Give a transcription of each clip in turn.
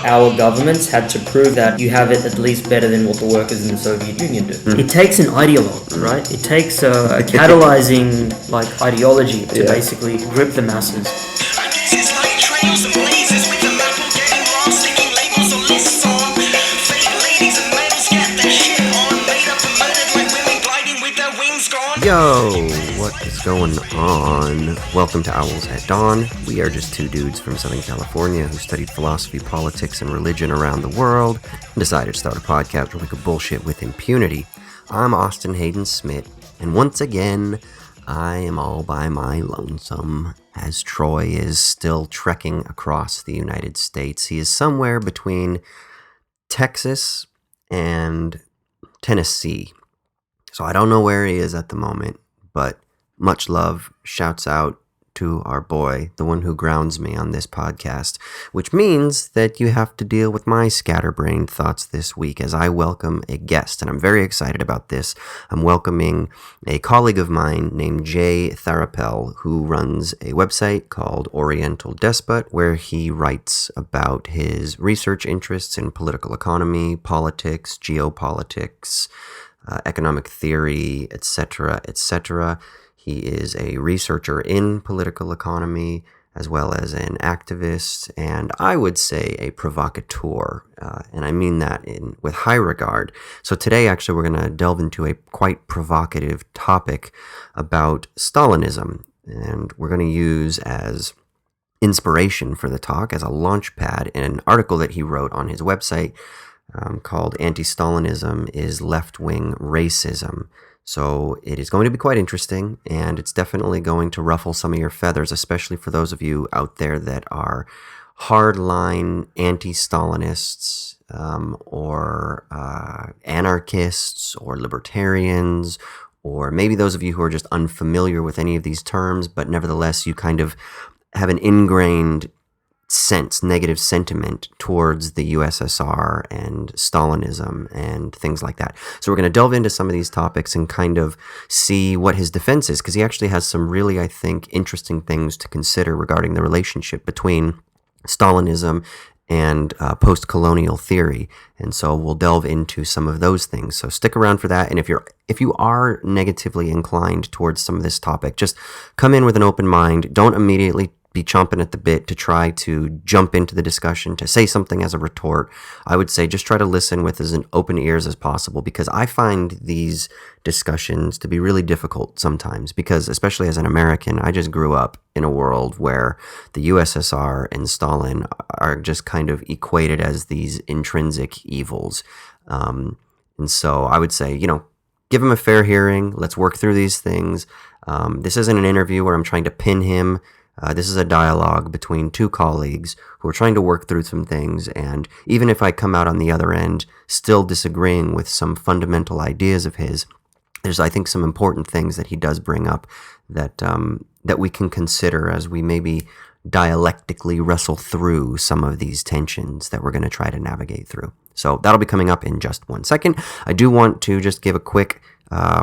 Our governments had to prove that you have it at least better than what the workers in the Soviet Union do. It takes an ideologue, right? It takes a catalyzing ideology to basically grip the masses. Yo, what is going on? Welcome to Owls at Dawn. We are just two dudes from Southern California who studied philosophy, politics, and religion around the world and decided to start a podcast where we could bullshit with impunity. I'm Austin Hayden Smith, and once again, I am all by my lonesome, as Troy is still trekking across the United States. He is somewhere between Texas and Tennessee. So I don't know where he is at the moment, but much love, shouts out to our boy, the one who grounds me on this podcast, which means that you have to deal with my scatterbrained thoughts this week as I welcome a guest, and I'm very excited about this. I'm welcoming a colleague of mine named Jay Tharappel, who runs a website called Oriental Despot, where he writes about his research interests in political economy, politics, geopolitics, economic theory, etc., etc. He is a researcher in political economy, as well as an activist, and I would say a provocateur, and I mean that with high regard. So today, actually, we're going to delve into a quite provocative topic about Stalinism, and we're going to use as inspiration for the talk, as a launch pad, an article that he wrote on his website, called Anti-Stalinism is Left-Wing Racism. So it is going to be quite interesting, and it's definitely going to ruffle some of your feathers, especially for those of you out there that are hardline anti-Stalinists, or anarchists, or libertarians, or maybe those of you who are just unfamiliar with any of these terms, but nevertheless you kind of have an ingrained negative sentiment towards the USSR and Stalinism and things like that. So we're going to delve into some of these topics and kind of see what his defense is, because he actually has some really, I think, interesting things to consider regarding the relationship between Stalinism and post-colonial theory. And so we'll delve into some of those things. So stick around for that. And if you are negatively inclined towards some of this topic, just come in with an open mind. Don't immediately be chomping at the bit to try to jump into the discussion, to say something as a retort. I would say just try to listen with as open ears as possible, because I find these discussions to be really difficult sometimes, because especially as an American, I just grew up in a world where the USSR and Stalin are just kind of equated as these intrinsic evils. And so I would say, give him a fair hearing. Let's work through these things. This isn't an interview where I'm trying to pin him. This is a dialogue between two colleagues who are trying to work through some things, and even if I come out on the other end still disagreeing with some fundamental ideas of his, there's, I think, some important things that he does bring up that we can consider as we maybe dialectically wrestle through some of these tensions that we're going to try to navigate through. So that'll be coming up in just 1 second. I do want to just give a quick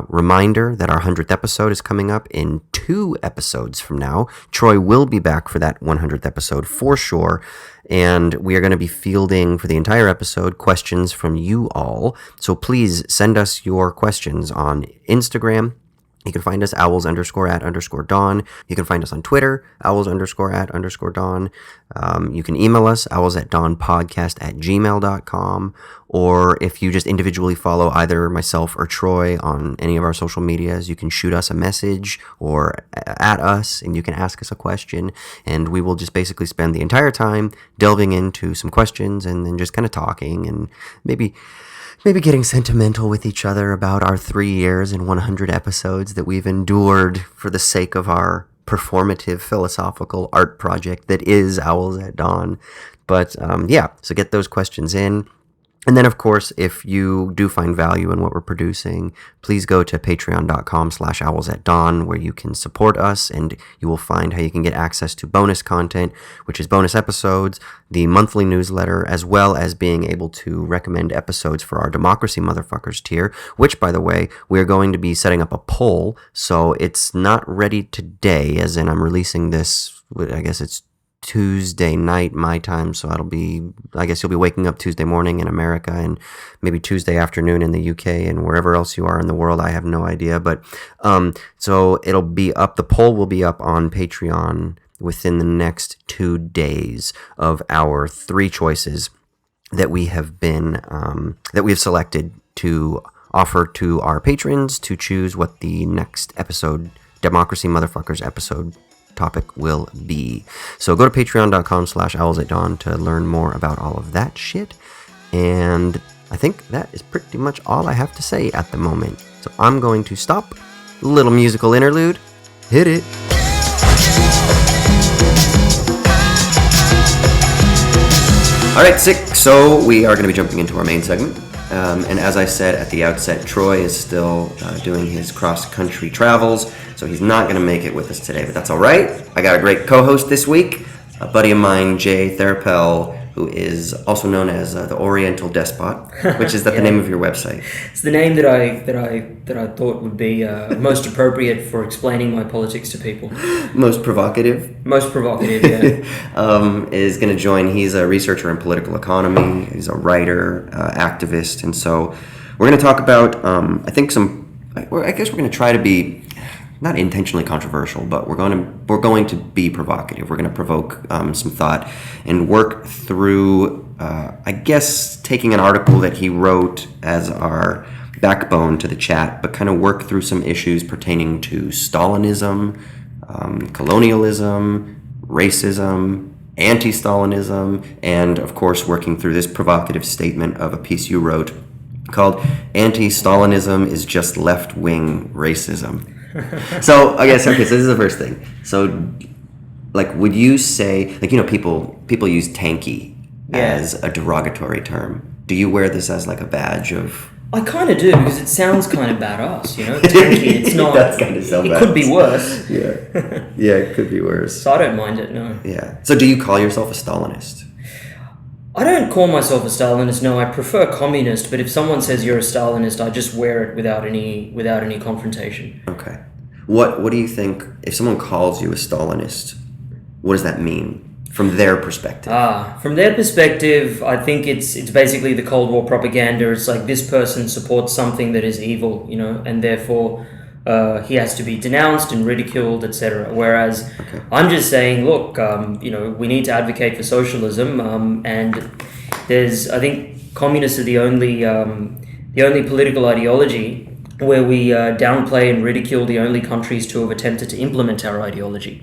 reminder that our 100th episode is coming up in 2 episodes from now. Troy will be back for that 100th episode for sure, and we are going to be fielding for the entire episode questions from you all. So please send us your questions on Instagram. You can find us owls_at_dawn. You can find us on Twitter, owls_at_dawn. You can email us, owlsatdawnpodcast@gmail.com. Or if you just individually follow either myself or Troy on any of our social medias, you can shoot us a message or at us, and you can ask us a question. And we will just basically spend the entire time delving into some questions and then just kind of talking and maybe getting sentimental with each other about our 3 years and 100 episodes that we've endured for the sake of our performative philosophical art project that is Owls at Dawn. But so get those questions in. And then, of course, if you do find value in what we're producing, please go to patreon.com/owlsatdawn, where you can support us, and you will find how you can get access to bonus content, which is bonus episodes, the monthly newsletter, as well as being able to recommend episodes for our Democracy Motherfuckers tier, which, by the way, we're going to be setting up a poll, so it's not ready today, as in I'm releasing this, I guess it's Tuesday night my time, so I guess you'll be waking up Tuesday morning in America and maybe Tuesday afternoon in the UK and wherever else you are in the world. I have no idea, but so it'll be up. The poll will be up on Patreon within the next 2 days of our 3 choices that we have selected to offer to our patrons to choose what the next episode, Democracy Motherfuckers episode topic will be. So go to patreon.com/owlsatdawn to learn more about all of that shit. And I think that is pretty much all I have to say at the moment. So I'm going to stop. Little musical interlude. Hit it. All right, sick. So we are going to be jumping into our main segment. And as I said at the outset, Troy is still doing his cross-country travels, so he's not going to make it with us today, but that's all right. I got a great co-host this week, a buddy of mine, Jay Tharappel, who is also known as the Oriental Despot, which is that the name of your website? It's the name that I thought would be most appropriate for explaining my politics to people. Most provocative? Most provocative, yeah. Is going to join. He's a researcher in political economy. He's a writer, activist, and so we're going to talk about, I guess we're going to try to be not intentionally controversial, but we're going to be provocative. We're going to provoke some thought and work through, I guess, taking an article that he wrote as our backbone to the chat, but kind of work through some issues pertaining to Stalinism, colonialism, racism, anti-Stalinism, and of course working through this provocative statement of a piece you wrote called "Anti-Stalinism is just left-wing racism." So I guess, okay, so this is the first thing. So, like, would you say, like, people use Tankie as a derogatory term. Do you wear this as like a badge of... I kind of do, because it sounds kind of badass, Tankie, it's not... That's kind of so It badass. could be worse. Yeah, it could be worse. So I don't mind it, no. Yeah. So do you call yourself a Stalinist? I don't call myself a Stalinist, no. I prefer communist, but if someone says you're a Stalinist, I just wear it without any confrontation. Okay. What do you think, if someone calls you a Stalinist, what does that mean from their perspective? From their perspective, I think it's basically the Cold War propaganda. It's like this person supports something that is evil, and therefore he has to be denounced and ridiculed, etc. Whereas I'm just saying, look, we need to advocate for socialism, and I think communists are the only political ideology where we downplay and ridicule the only countries to have attempted to implement our ideology.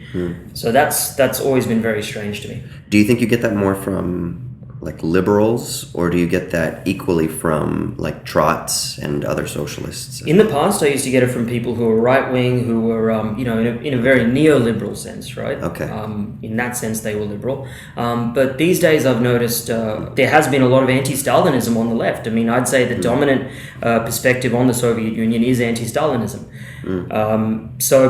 So that's always been very strange to me. Do you think you get that more from like liberals, or do you get that equally from like Trots and other socialists? In the past, I used to get it from people who were right-wing, who were, in a very neoliberal sense, right? Okay. In that sense, they were liberal. But these days, I've noticed there has been a lot of anti-Stalinism on the left. I mean, I'd say the dominant perspective on the Soviet Union is anti-Stalinism.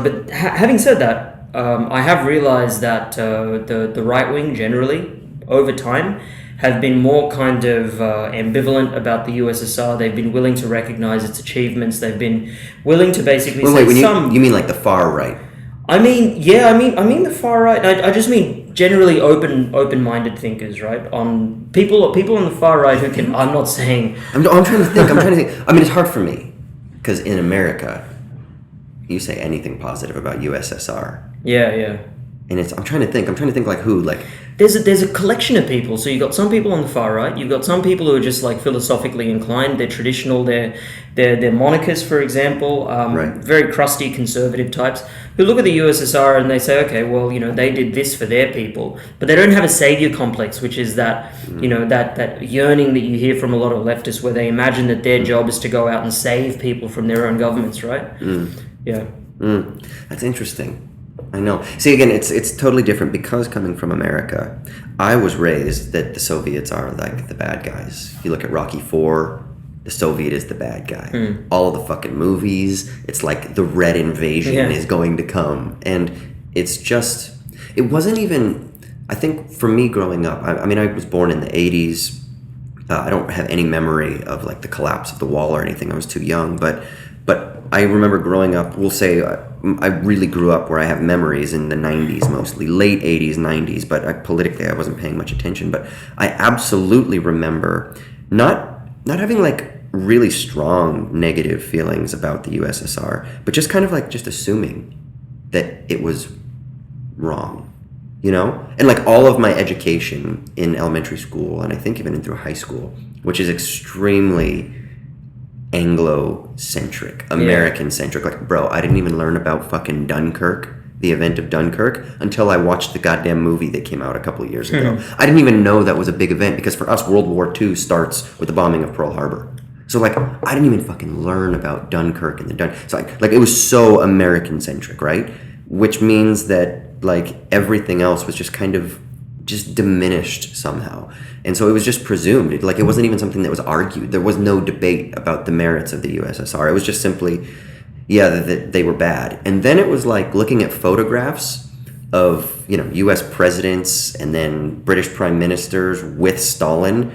But having said that, I have realized that the right-wing generally, over time, have been more kind of ambivalent about the USSR. They've been willing to recognize its achievements. They've been willing to basically you mean like the far right? I mean the far right. I just mean generally open-minded thinkers, right? On people on the far right who can. I'm not saying. I'm trying to think. I mean, it's hard for me because in America, you say anything positive about USSR. Yeah. And I'm trying to think like who, like... There's a collection of people. So you've got some people on the far right. You've got some people who are just like philosophically inclined. They're traditional. They're monarchists, for example. Very crusty conservative types who look at the USSR and they say, okay, well, they did this for their people, but they don't have a savior complex, which is that that yearning that you hear from a lot of leftists, where they imagine that their job is to go out and save people from their own governments, right? Yeah. That's interesting. I know. See, again, it's totally different because coming from America, I was raised that the Soviets are like the bad guys. You look at Rocky IV, the Soviet is the bad guy. All of the fucking movies, it's like the Red Invasion is going to come. And it's just, it wasn't even, I think for me growing up, I mean, I was born in the 80s. I don't have any memory of like the collapse of the wall or anything. I was too young, but I remember growing up, we'll say I really grew up where I have memories in the 90s mostly, late 80s, 90s, but politically I wasn't paying much attention. But I absolutely remember not having like really strong negative feelings about the USSR, but just kind of like just assuming that it was wrong. You know? And like all of my education in elementary school, and I think even through high school, which is extremely Anglo-centric, American-centric. Like, bro, I didn't even learn about fucking Dunkirk, the event of Dunkirk, until I watched the goddamn movie that came out a couple of years ago. I didn't even know that was a big event, because for us, World War II starts with the bombing of Pearl Harbor. So, like, I didn't even fucking learn about Dunkirk and the So, like, it was so American-centric, right? Which means that, like, everything else was just kind of just diminished somehow. And so it was just presumed. It wasn't even something that was argued. There was no debate about the merits of the USSR. It was just simply, that they were bad. And then it was like looking at photographs of, US presidents and then British prime ministers with Stalin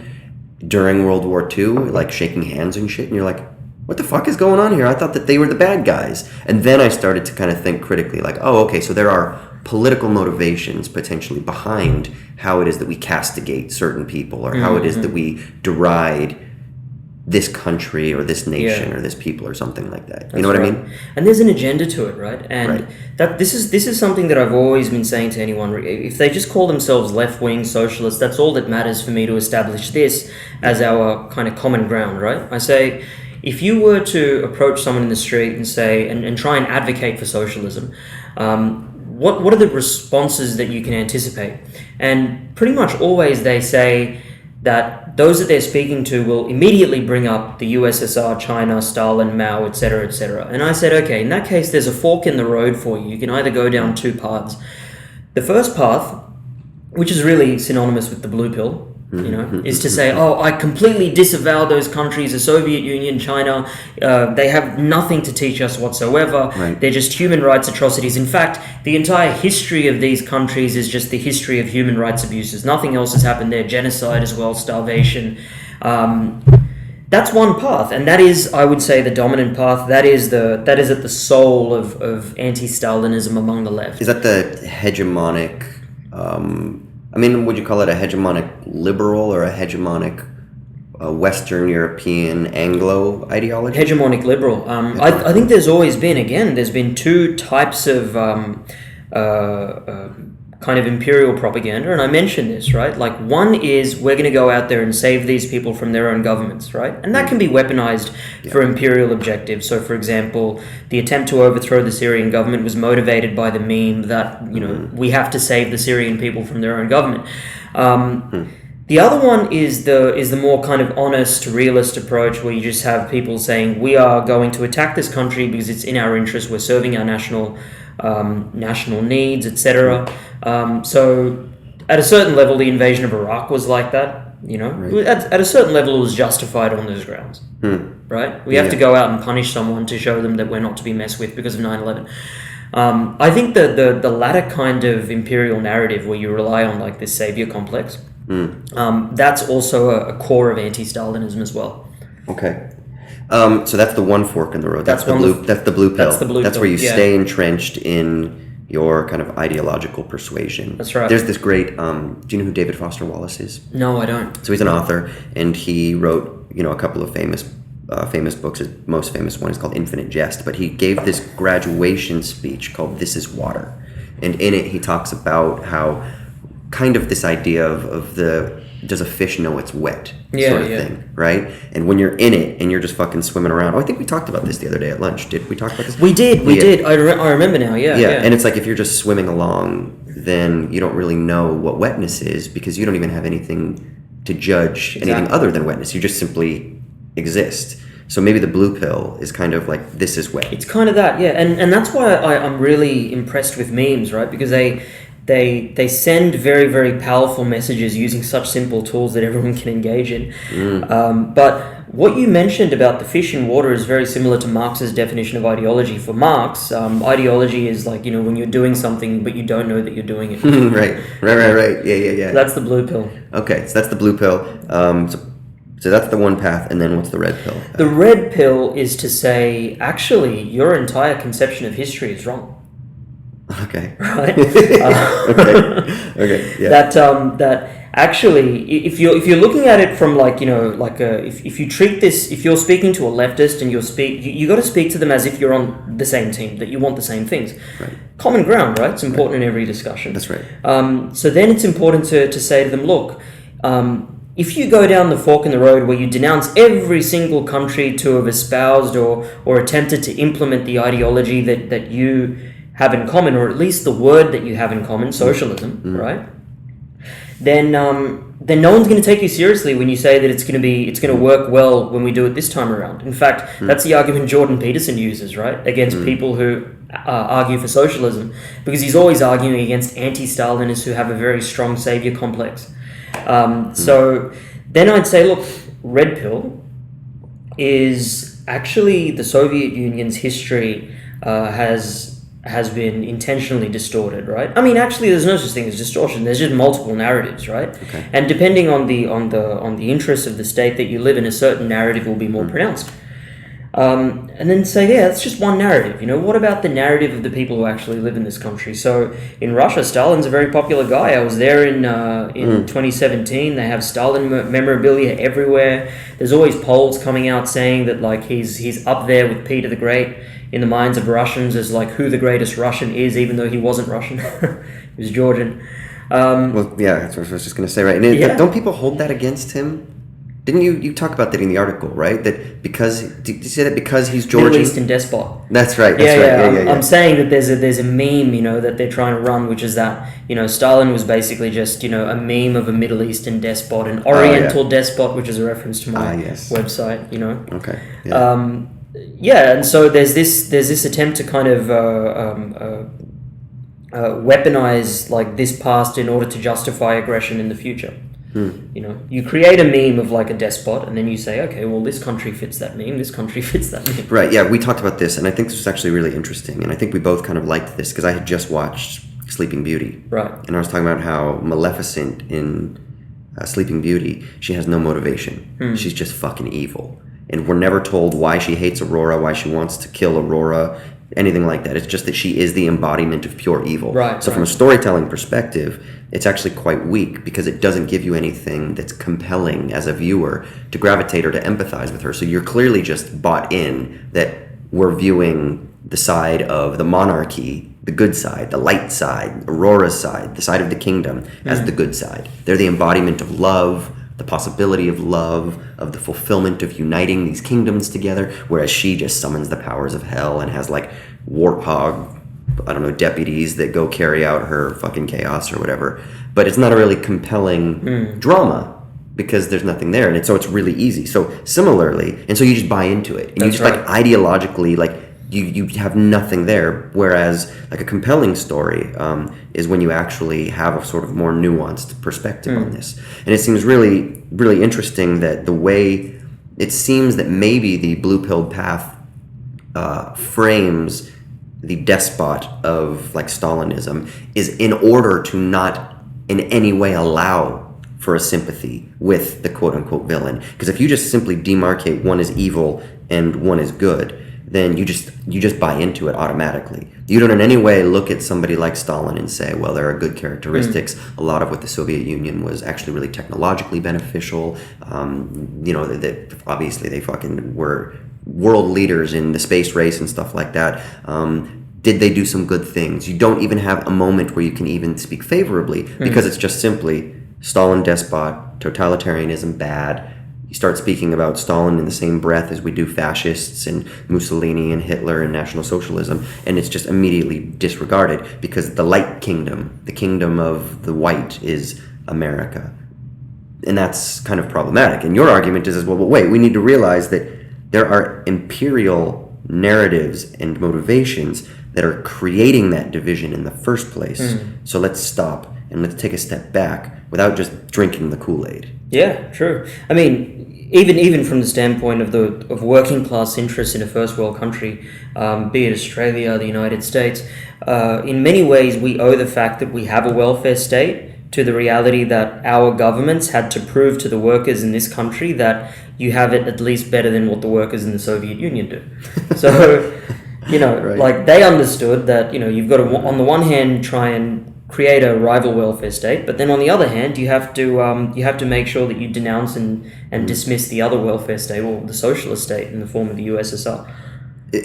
during World War II, like shaking hands and shit. And you're like, what the fuck is going on here? I thought that they were the bad guys. And then I started to kind of think critically, like, oh, okay, so there are political motivations potentially behind how it is that we castigate certain people, or how it is that we deride this country or this nation or this people or something like that. You know what I mean? And there's an agenda to it, right? And that this is something that I've always been saying to anyone. If they just call themselves left-wing socialists, that's all that matters for me to establish this as our kind of common ground, right? I say, if you were to approach someone in the street and say, and try and advocate for socialism, what are the responses that you can anticipate? And pretty much always they say that those that they're speaking to will immediately bring up the USSR, China, Stalin, Mao, etc., etc. And I said, okay, in that case, there's a fork in the road for you. You can either go down two paths. The first path, which is really synonymous with the blue pill, is to say, oh, I completely disavow those countries, the Soviet Union, China, they have nothing to teach us whatsoever. They're just human rights atrocities. In fact, the entire history of these countries is just the history of human rights abuses. Nothing else has happened there. Genocide as well, starvation. That's one path, and that is, I would say, the dominant path. That is at the soul of anti-Stalinism among the left. Is that the hegemonic... would you call it a hegemonic liberal or a hegemonic Western European Anglo ideology? Hegemonic liberal. I think there's always been, there's been two types of kind of imperial propaganda, and I mentioned this, right? Like, one is we're going to go out there and save these people from their own governments, right? And that can be weaponized for imperial objectives. So, for example, the attempt to overthrow the Syrian government was motivated by the meme that, we have to save the Syrian people from their own government. The other one is the more kind of honest, realist approach, where you just have people saying, we are going to attack this country because it's in our interest, we're serving our national needs, etc. So at a certain level, the invasion of Iraq was like that. At a certain level, it was justified on those grounds, right? We have to go out and punish someone to show them that we're not to be messed with because of 9/11. I think the latter kind of imperial narrative, where you rely on like this savior complex, that's also a core of anti-Stalinism as well. Okay. So that's the one fork in the road. That's the blue pill. That's the blue That's pill, where you stay entrenched in your kind of ideological persuasion. That's right. There's this great, do you know who David Foster Wallace is? No, I don't. So he's an author, and he wrote, a couple of famous books. His most famous one is called Infinite Jest, but he gave this graduation speech called This Is Water. And in it, he talks about how kind of this idea of the, does a fish know it's wet sort of thing, right? And when you're in it and you're just fucking swimming around. Oh, I think we talked about this the other day at lunch. Did we talk about this? We did. I remember now, yeah. And it's like, if you're just swimming along, then you don't really know what wetness is, because you don't even have anything to judge anything other than wetness. You just simply exist. So maybe the blue pill is kind of like, this is wet. It's kind of that, yeah. And that's why I'm really impressed with memes, right? Because they send very, very powerful messages using such simple tools that everyone can engage in. But what you mentioned about the fish in water is very similar to Marx's definition of ideology. For Marx, ideology is like, when you're doing something but you don't know that you're doing it. Right. Yeah. That's the blue pill. Okay, so that's the blue pill. So So that's the one path, and then what's the red pill? The red pill is to say, actually, your entire conception of history is wrong. Okay. Right. Okay. Yeah. That actually, if you're looking at it from if you treat this, if you're speaking to a leftist and you got to speak to them as if you're on the same team, that you want the same things. Right. Common ground, right? It's important in every discussion. That's right. So then it's important to say to them, look, if you go down the fork in the road where you denounce every single country to have espoused or attempted to implement the ideology that you have in common, or at least the word that you have in common, socialism, right? Then no one's going to take you seriously when you say that it's going to work well when we do it this time around. In fact, that's the argument Jordan Peterson uses, right, against people who argue for socialism, because he's always arguing against anti-Stalinists who have a very strong savior complex. So then I'd say, look, red pill is actually the Soviet Union's history has been intentionally distorted, right? I mean, actually, there's no such thing as distortion. There's just multiple narratives, right? Okay. And depending on the interests of the state that you live in, a certain narrative will be more pronounced. And then say, yeah, that's just one narrative. What about the narrative of the people who actually live in this country? So in Russia, Stalin's a very popular guy. I was there in 2017. They have Stalin memorabilia everywhere. There's always polls coming out saying that he's up there with Peter the Great in the minds of Russians as who the greatest Russian is, even though he wasn't Russian. He was Georgian. Well, yeah, that's what I was just going to say, right? And don't people hold that against him? Didn't you talk about that in the article, right? That did you say that because he's Georgian? Middle Eastern despot. That's right. Yeah. I'm saying that there's a meme, that they're trying to run, which is that, Stalin was basically just, a meme of a Middle Eastern despot, an Oriental despot, which is a reference to my website, Okay. Yeah. And so there's this attempt to kind of weaponize this past in order to justify aggression in the future. You create a meme of a despot, and then you say, okay, well, this country fits that meme, this country fits that meme. Right, yeah, we talked about this, and I think this was actually really interesting, and I think we both kind of liked this, because I had just watched Sleeping Beauty. Right. And I was talking about how Maleficent in Sleeping Beauty, she has no motivation. She's just fucking evil. And we're never told why she hates Aurora, why she wants to kill Aurora, anything like that. It's just that she is the embodiment of pure evil. Right. So from a storytelling perspective, it's actually quite weak because it doesn't give you anything that's compelling as a viewer to gravitate or to empathize with her. So you're clearly just bought in that we're viewing the side of the monarchy, the good side, the light side, Aurora's side, the side of the kingdom, as the good side. They're the embodiment of love, the possibility of love, of the fulfillment of uniting these kingdoms together, whereas she just summons the powers of hell and has warthog, deputies that go carry out her fucking chaos or whatever. But it's not a really compelling drama because there's nothing there, and so it's really easy. So similarly, and so you just buy into it, and you just ideologically you have nothing there. Whereas a compelling story is when you actually have a sort of more nuanced perspective on this. And it seems really, really interesting that the way it seems that maybe the blue-pilled path frames the despot of Stalinism is in order to not in any way allow for a sympathy with the quote-unquote villain. Because if you just simply demarcate one is evil and one is good, then you just buy into it automatically. You don't in any way look at somebody like Stalin and say, well, there are good characteristics. A lot of what the Soviet Union was actually really technologically beneficial. That obviously they fucking were world leaders in the space race and stuff like that. Did they do some good things? You don't even have a moment where you can even speak favorably because it's just simply Stalin despot, totalitarianism bad. You start speaking about Stalin in the same breath as we do fascists and Mussolini and Hitler and National Socialism, and it's just immediately disregarded because the light kingdom, the kingdom of the white, is America. And that's kind of problematic. And your argument is, well, wait, we need to realize that there are imperial narratives and motivations that are creating that division in the first place. So let's stop and let's take a step back without just drinking the Kool-Aid. Yeah, true. I mean, even from the standpoint of working class interests in a first world country, be it Australia, the United States, in many ways we owe the fact that we have a welfare state to the reality that our governments had to prove to the workers in this country that you have it at least better than what the workers in the Soviet Union do. So, Right. like they understood that, you've got to, on the one hand, try and create a rival welfare state, but then on the other hand, you have to make sure that you denounce and dismiss the other welfare state, or the socialist state in the form of the USSR.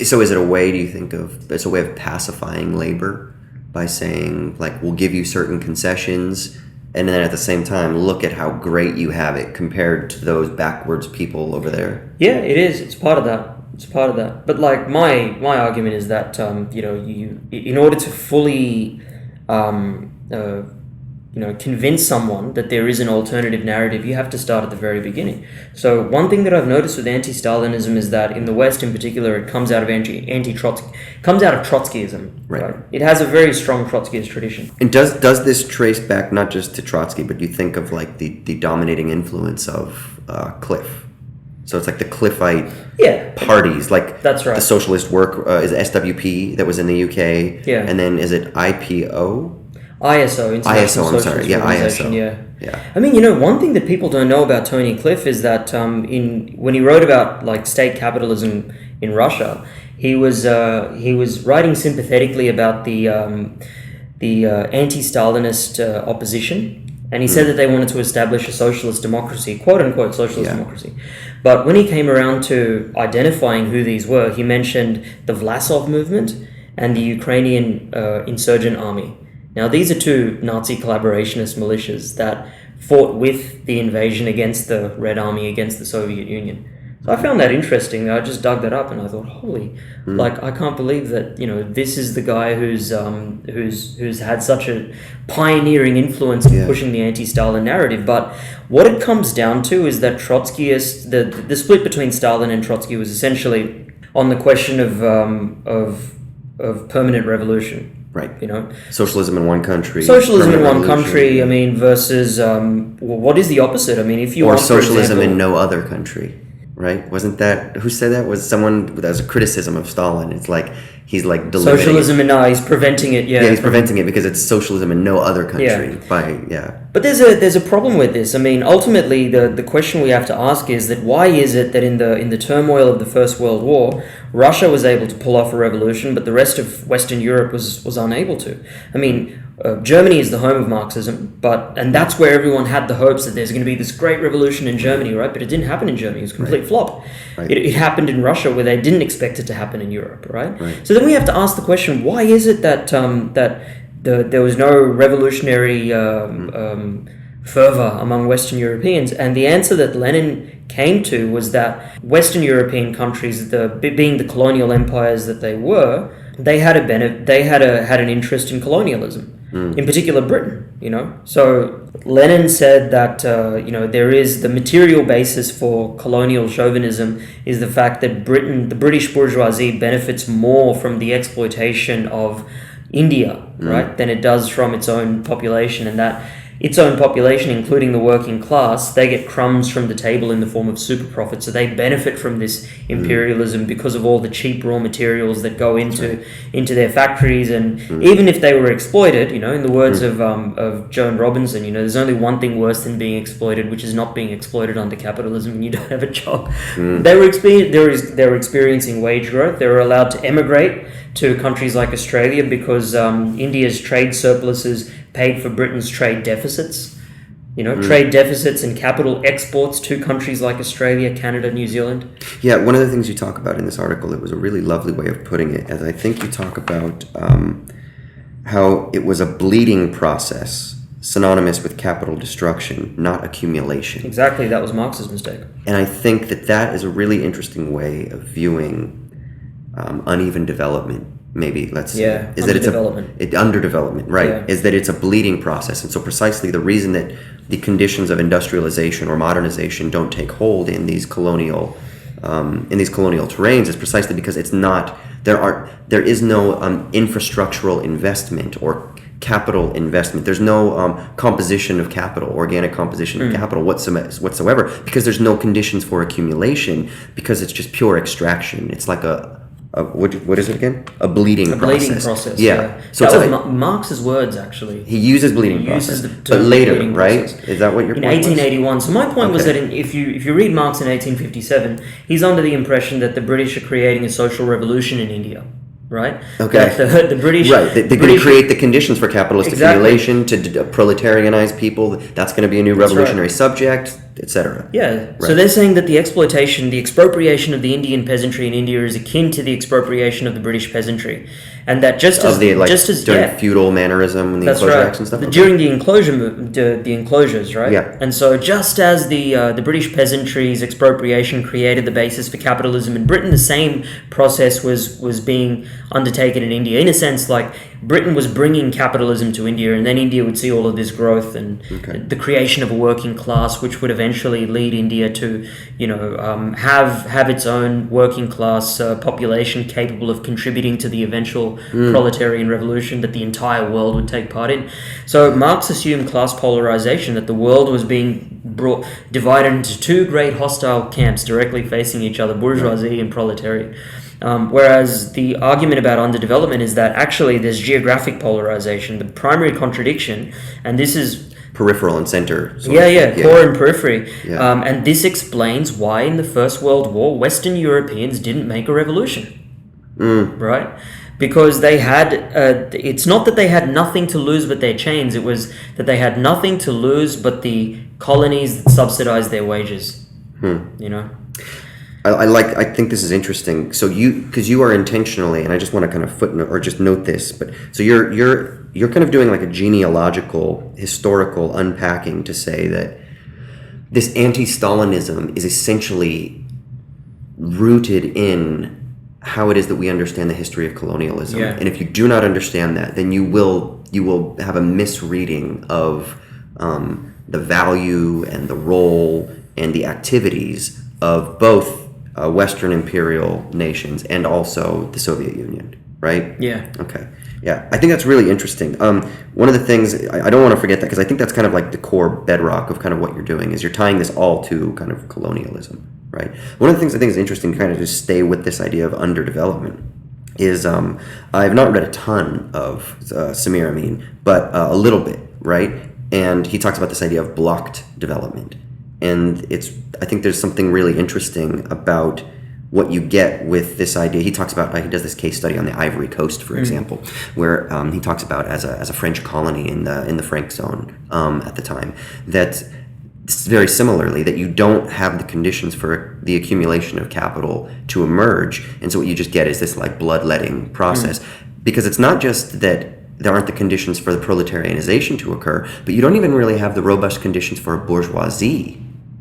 So is it a way, do you think, it's a way of pacifying labor by saying, like, we'll give you certain concessions, and then at the same time, look at how great you have it compared to those backwards people over there? Yeah, it is. It's part of that. But like my argument is that you, in order to fully convince someone that there is an alternative narrative, you have to start at the very beginning. So one thing that I've noticed with anti-Stalinism is that in the West, in particular, it comes out of Trotskyism. Right. It has a very strong Trotskyist tradition. And does this trace back not just to Trotsky, but you think of like the dominating influence of Cliff? So it's like the Cliffite parties, like that's right. The socialist work is SWP that was in the UK, and then is it IPO? ISO, International ISO, I'm Socialist sorry, yeah, Organization, ISO. Yeah. I mean, one thing that people don't know about Tony Cliff is that when he wrote about like state capitalism in Russia, he was writing sympathetically about the anti-Stalinist opposition. And he said that they wanted to establish a socialist democracy, quote-unquote socialist democracy. But when he came around to identifying who these were, he mentioned the Vlasov movement and the Ukrainian insurgent army. Now, these are two Nazi collaborationist militias that fought with the invasion against the Red Army, against the Soviet Union. So I found that interesting. I just dug that up and I thought, holy, like, I can't believe that, this is the guy who's had such a pioneering influence in pushing the anti-Stalin narrative. But what it comes down to is that Trotskyists, the split between Stalin and Trotsky was essentially on the question of permanent revolution. Right. Socialism in one country. Socialism in one country, I mean, versus, what is the opposite? I mean, if you or want, socialism for example, in no other country. Right? Wasn't that, who said that? Was someone, that was a criticism of Stalin. It's like, he's like delimiting socialism he's preventing it, Yeah, he's preventing it because it's socialism in no other country. But there's a problem with this. I mean, ultimately, the question we have to ask is that why is it that in the turmoil of the First World War, Russia was able to pull off a revolution, but the rest of Western Europe was unable to? I mean, Germany is the home of Marxism, and that's where everyone had the hopes that there's going to be this great revolution in Germany, right? But it didn't happen in Germany. It was a complete flop. Right. It happened in Russia where they didn't expect it to happen in Europe, right? So then we have to ask the question, why is it that there was no revolutionary fervor among Western Europeans? And the answer that Lenin came to was that Western European countries, being the colonial empires that they were, they had an interest in colonialism. In particular, Britain. So Lenin said that there is the material basis for colonial chauvinism is the fact that the British bourgeoisie, benefits more from the exploitation of India, right, than it does from its own population, and that its own population, including the working class, they get crumbs from the table in the form of super profits. So they benefit from this imperialism because of all the cheap raw materials that go into their factories. And even if they were exploited, in the words of Joan Robinson, there's only one thing worse than being exploited, which is not being exploited under capitalism and you don't have a job. They were experiencing wage growth. They were allowed to emigrate to countries like Australia because India's trade surpluses paid for Britain's trade deficits. Trade deficits and capital exports to countries like Australia, Canada, New Zealand. Yeah, one of the things you talk about in this article, it was a really lovely way of putting it, as I think you talk about how it was a bleeding process, synonymous with capital destruction, not accumulation. Exactly, that was Marx's mistake. And I think that is a really interesting way of viewing uneven development. Maybe let's say is that it's underdevelopment, right? Is that it's a bleeding process, and so precisely the reason that the conditions of industrialization or modernization don't take hold in these colonial terrains is precisely because it's not there is no infrastructural investment or capital investment. There's no composition of capital, organic composition of capital whatsoever, because there's no conditions for accumulation, because it's just pure extraction. It's like a what is it again? A bleeding process. Bleeding process. Yeah. So that it's was Marx's words, actually. he uses bleeding process, but later, right? Process. Is that what your point was? In 1881. So my point was that if you read Marx in 1857, he's under the impression that the British are creating a social revolution in India. Right. Okay. That the British. Right. They're going to create the conditions for capitalist accumulation to proletarianize people. That's going to be a new revolutionary subject, etc. Yeah. Right. So they're saying that the expropriation of the Indian peasantry in India is akin to the expropriation of the British peasantry, and that during feudal mannerism and the enclosure acts and stuff. During the enclosures, right? Yeah. And so just as the British peasantry's expropriation created the basis for capitalism in Britain, the same process was being undertaken in India. In a sense, like Britain was bringing capitalism to India, and then India would see all of this growth and the creation of a working class, which would eventually lead India to, have its own working class population capable of contributing to the eventual proletarian revolution that the entire world would take part in. So Marx assumed class polarization, that the world was being divided into two great hostile camps directly facing each other, bourgeoisie and proletariat. Whereas the argument about underdevelopment is that actually there's geographic polarization. The primary contradiction, and this is peripheral and center. Core and periphery. Yeah. And this explains why in the First World War, Western Europeans didn't make a revolution. Right? Because they had, it's not that they had nothing to lose but their chains, it was that they had nothing to lose but the colonies that subsidized their wages. I think this is interesting. So because you are intentionally, and I just want to kind of footnote or just note this, but so you're kind of doing like a genealogical, historical unpacking to say that this anti-Stalinism is essentially rooted in how it is that we understand the history of colonialism. Yeah. And if you do not understand that, then you will have a misreading of the value and the role and the activities of both Western imperial nations and also the Soviet Union, right? Yeah. Okay. Yeah, I think that's really interesting. One of the things, I don't want to forget that, because I think that's kind of like the core bedrock of kind of what you're doing, is you're tying this all to kind of colonialism, right? One of the things I think is interesting to kind of just stay with this idea of underdevelopment is I've not read a ton of Samir Amin, but a little bit, right? And he talks about this idea of blocked development. And I think there's something really interesting about what you get with this idea. He talks about, he does this case study on the Ivory Coast, for example, where he talks about as a French colony in the Franc zone at the time, that very similarly, that you don't have the conditions for the accumulation of capital to emerge. And so what you just get is this like bloodletting process, because it's not just that there aren't the conditions for the proletarianization to occur, but you don't even really have the robust conditions for a bourgeoisie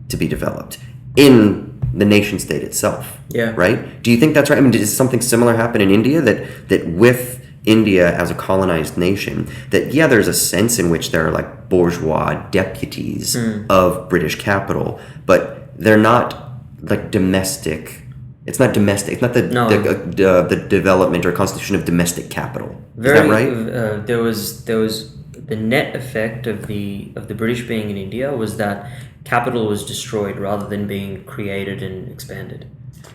to be developed in the nation state itself. Yeah. Right? Do you think that's right? I mean, did something similar happen in India, that with India as a colonized nation, that there's a sense in which there are like bourgeois deputies of British capital, but they're not like domestic. It's not domestic. It's not the development or constitution of domestic capital. Is that right? There was the net effect of the British being in India was that capital was destroyed rather than being created and expanded.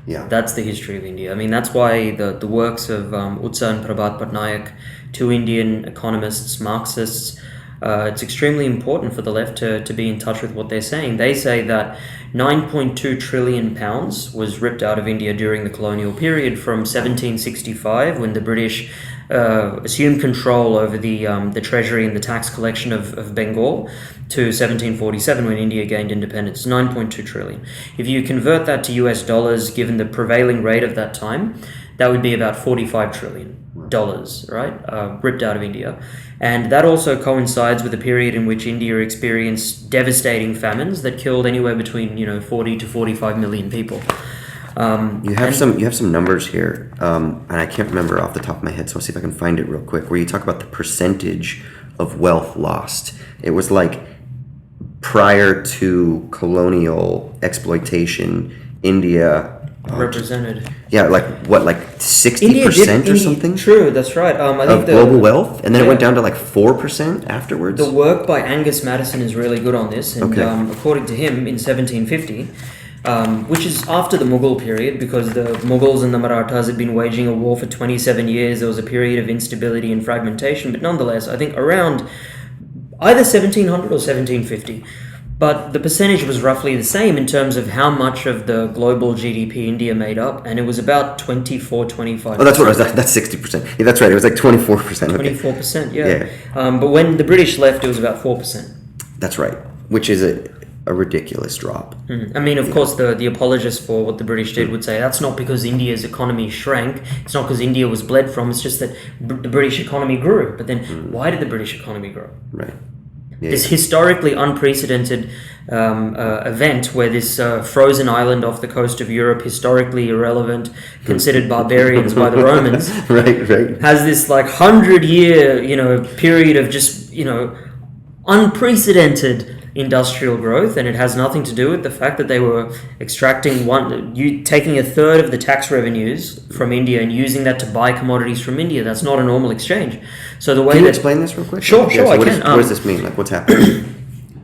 Yeah, that's the history of India. I mean, that's why the works of Utsa and Prabhat Patnaik, two Indian economists, Marxists, it's extremely important for the left to be in touch with what they're saying. They say that 9.2 trillion pounds was ripped out of India during the colonial period from 1765, when the British assumed control over the treasury and the tax collection of Bengal, to 1747, when India gained independence. 9.2 trillion. If you convert that to US dollars, given the prevailing rate of that time, that would be about $45 trillion, right? Ripped out of India. And that also coincides with a period in which India experienced devastating famines that killed anywhere between 40 to 45 million people. You have some numbers here, and I can't remember off the top of my head, so I'll see if I can find it real quick, where you talk about the percentage of wealth lost. It was like prior to colonial exploitation, India represented. Yeah, like what, like 60% or something? True, that's right. I think of global wealth, and then it went down to like 4% afterwards. The work by Angus Maddison is really good on this, and according to him, in 1750, which is after the Mughal period, because the Mughals and the Marathas had been waging a war for 27 years. There was a period of instability and fragmentation, but nonetheless, I think around either 1700 or 1750. But the percentage was roughly the same in terms of how much of the global GDP India made up, and it was about 25%. Oh, that's what it was. That's 60%. Yeah, that's right. It was like 24%. 24%, yeah. But when the British left, it was about 4%. That's right, which is a ridiculous drop. I mean, of course, the apologists for what the British did would say that's not because India's economy shrank. It's not because India was bled from. It's just that the British economy grew. But then why did the British economy grow? Right. This historically unprecedented event where this frozen island off the coast of Europe, historically irrelevant, considered barbarians by the Romans, right, has this like 100-year, period of just, unprecedented industrial growth, and it has nothing to do with the fact that they were extracting taking a third of the tax revenues from India and using that to buy commodities from India. That's not a normal exchange. So the way can you explain this real quick? Sure, so I what can. What does this mean? Like, what's happening?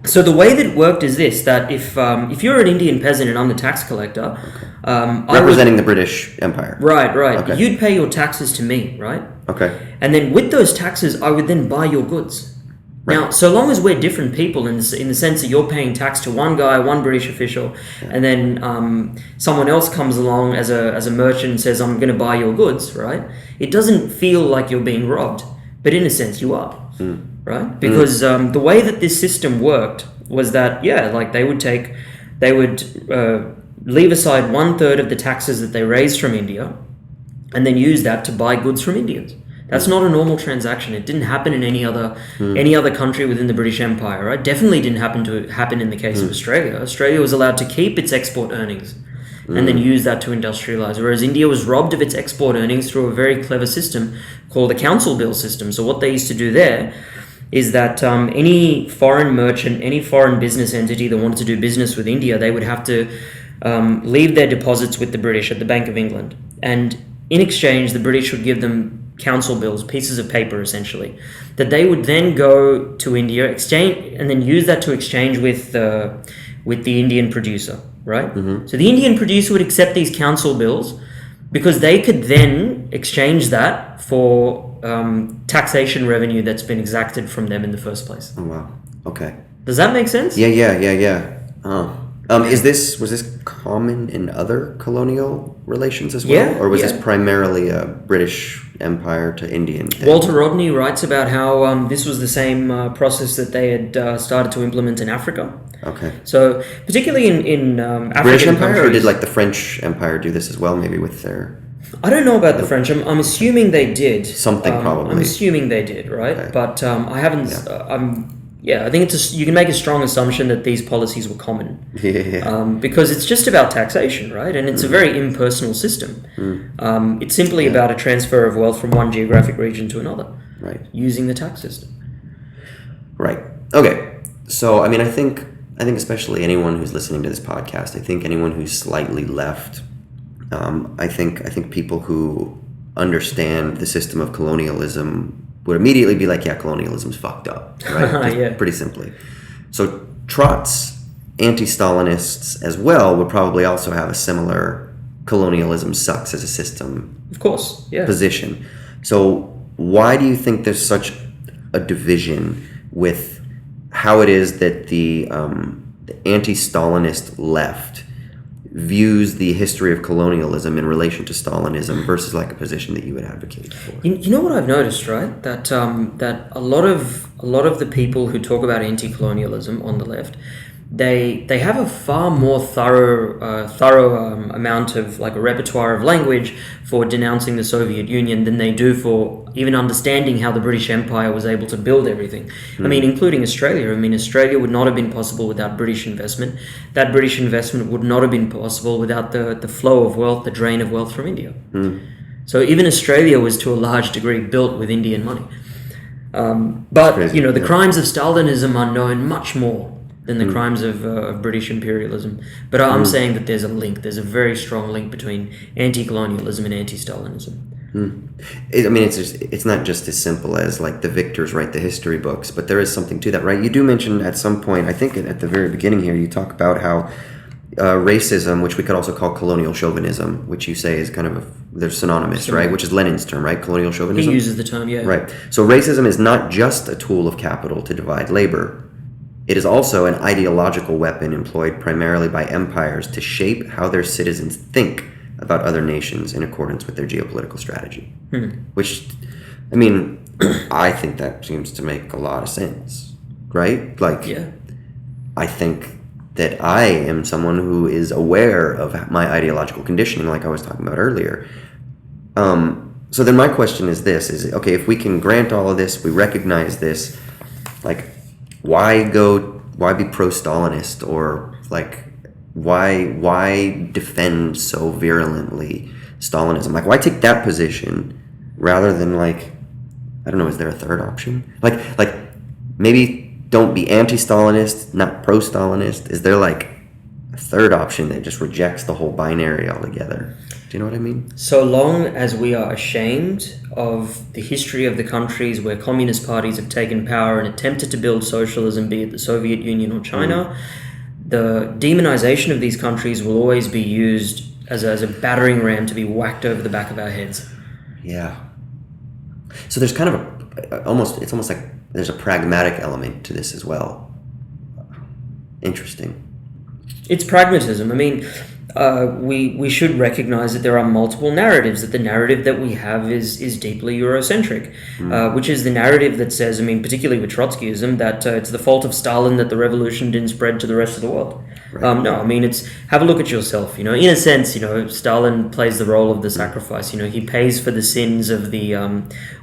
So the way that it worked is this: that if you're an Indian peasant and I'm the tax collector, representing the British Empire, right, okay. You'd pay your taxes to me, right? Okay. And then with those taxes, I would then buy your goods. Right. Now, so long as we're different people in the sense that you're paying tax to one guy, one British official, and then someone else comes along as a merchant and says, I'm going to buy your goods, right? It doesn't feel like you're being robbed, but in a sense you are, right? Because the way that this system worked was that, they would leave aside 1/3 of the taxes that they raised from India and then use that to buy goods from Indians. That's not a normal transaction. It didn't happen in any other country within the British Empire, right? Definitely didn't happen in the case of Australia. Australia was allowed to keep its export earnings and then use that to industrialize, whereas India was robbed of its export earnings through a very clever system called the council bill system. So what they used to do there is that any foreign merchant, any foreign business entity that wanted to do business with India, they would have to leave their deposits with the British at the Bank of England. And in exchange, the British would give them council bills, pieces of paper essentially, that they would then go to India, exchange, and then use that to exchange with the Indian producer, right? So the Indian producer would accept these council bills because they could then exchange that for taxation revenue that's been exacted from them in the first place. Oh wow. Okay. Does that make sense? Yeah. Oh. Was this common in other colonial relations as well, or was this primarily a British Empire to Indian thing? Walter Rodney writes about how this was the same process that they had started to implement in Africa. Okay. So particularly in African British Empire, countries, or did like the French Empire do this as well? Maybe with their. I don't know about the French. I'm assuming they did. Something probably. I'm assuming they did, right? Okay. But I haven't. I think you can make a strong assumption that these policies were common. Because it's just about taxation, right? And it's a very impersonal system. It's simply about a transfer of wealth from one geographic region to another, right? Using the tax system. Right. Okay. So, I mean, I think especially anyone who's listening to this podcast, I think anyone who's slightly left, I think people who understand the system of colonialism would immediately be like, colonialism's fucked up, right? Pretty simply. So Trot's anti-Stalinists as well would probably also have a similar colonialism sucks as a system, of course, position. So why do you think there's such a division with how it is that the anti-Stalinist left views the history of colonialism in relation to Stalinism versus like a position that you would advocate for? You know what I've noticed, right? That that a lot of the people who talk about anti-colonialism on the left, they have a far more thorough amount of like a repertoire of language for denouncing the Soviet Union than they do for even understanding how the British Empire was able to build everything. I mean, including Australia. I mean, Australia would not have been possible without British investment. That British investment would not have been possible without the flow of wealth, the drain of wealth from India. So even Australia was to a large degree built with Indian money. But crazy, the crimes of Stalinism are known much more than the crimes of British imperialism. But I'm saying that there's a link. There's a very strong link between anti-colonialism and anti-Stalinism. I mean, it's not just as simple as like the victors write the history books, but there is something to that, right? You do mention at some point, I think at the very beginning here, you talk about how racism, which we could also call colonial chauvinism, which you say is kind of they're synonymous, right? Which is Lenin's term, right? Colonial chauvinism. He uses the term, yeah. Right. So racism is not just a tool of capital to divide labor. It is also an ideological weapon employed primarily by empires to shape how their citizens think about other nations in accordance with their geopolitical strategy. Which, I mean, I think that seems to make a lot of sense, right? Like, Yeah. I think that I am someone who is aware of my ideological conditioning, like I was talking about earlier. So then my question is this, okay, if we can grant all of this, we recognize this, like, why be pro-Stalinist, or like, why defend so virulently Stalinism? Like, why take that position rather than, like, I don't know, is there a third option? Like maybe don't be anti-Stalinist, not pro-Stalinist. Is there like a third option that just rejects the whole binary altogether? Do you know what I mean? So long as we are ashamed of the history of the countries where communist parties have taken power and attempted to build socialism, be it the Soviet Union or China, the demonization of these countries will always be used as a battering ram to be whacked over the back of our heads. Yeah. So there's kind of it's almost like there's a pragmatic element to this as well. Interesting. It's pragmatism. I mean, we should recognize that there are multiple narratives, that the narrative that we have is deeply Eurocentric, which is the narrative that says, I mean, particularly with Trotskyism, that it's the fault of Stalin that the revolution didn't spread to the rest of the world. Right. No, I mean, it's, have a look at yourself, in a sense, Stalin plays the role of the sacrifice, he pays for the sins of the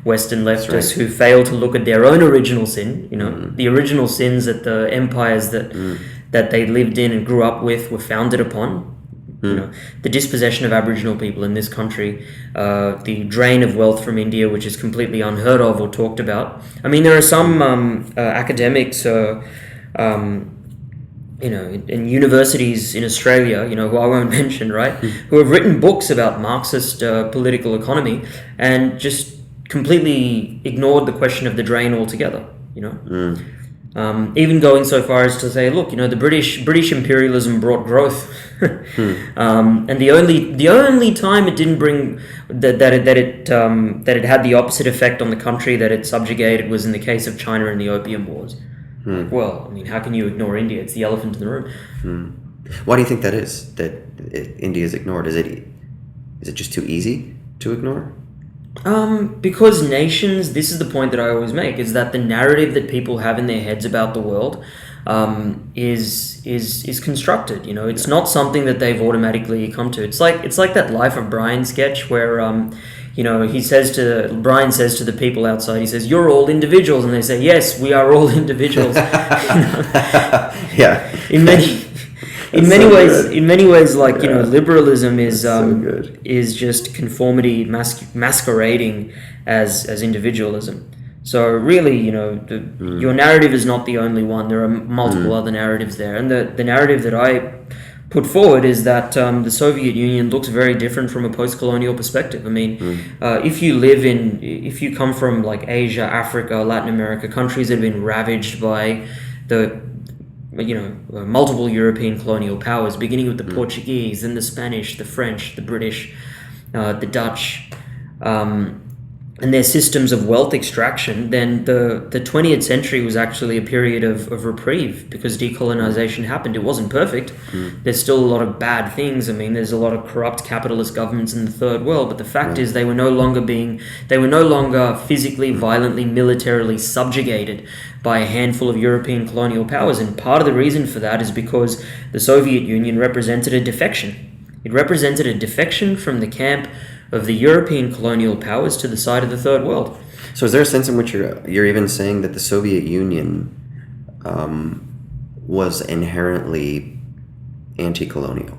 Western leftists who fail to look at their own original sin, the original sins that the empires that they lived in and grew up with were founded upon. The dispossession of Aboriginal people in this country, the drain of wealth from India, which is completely unheard of or talked about. I mean, there are some academics, in universities in Australia, who I won't mention, right, who have written books about Marxist political economy and just completely ignored the question of the drain altogether, even going so far as to say, look, the British imperialism brought growth, and the only time it didn't bring that it had the opposite effect on the country that it subjugated was in the case of China and the Opium Wars. Well, I mean, how can you ignore India? It's the elephant in the room. Why do you think that is? That India is ignored? Is it just too easy to ignore? Because nations, this is the point that I always make, is that the narrative that people have in their heads about the world is constructed. It's not something that they've automatically come to. It's like that Life of Brian sketch where Brian says to the people outside, he says, "You're all individuals," and they say, "Yes, we are all individuals." Yeah. In many ways, like liberalism is just conformity masquerading as individualism. So really, your narrative is not the only one. There are multiple other narratives there, and the narrative that I put forward is that the Soviet Union looks very different from a post-colonial perspective. I mean, if you come from like Asia, Africa, Latin America, countries that have been ravaged by the multiple European colonial powers, beginning with the Portuguese, then the Spanish, the French, the British, the Dutch, and their systems of wealth extraction, then the 20th century was actually a period of reprieve because decolonization happened. It wasn't perfect. There's still a lot of bad things. I mean, there's a lot of corrupt capitalist governments in the third world, but the fact is they were no longer physically, violently, militarily subjugated by a handful of European colonial powers. And part of the reason for that is because the Soviet Union represented a defection. It represented a defection from the camp of the European colonial powers to the side of the third world. So is there a sense in which you're even saying that the Soviet Union was inherently anti-colonial?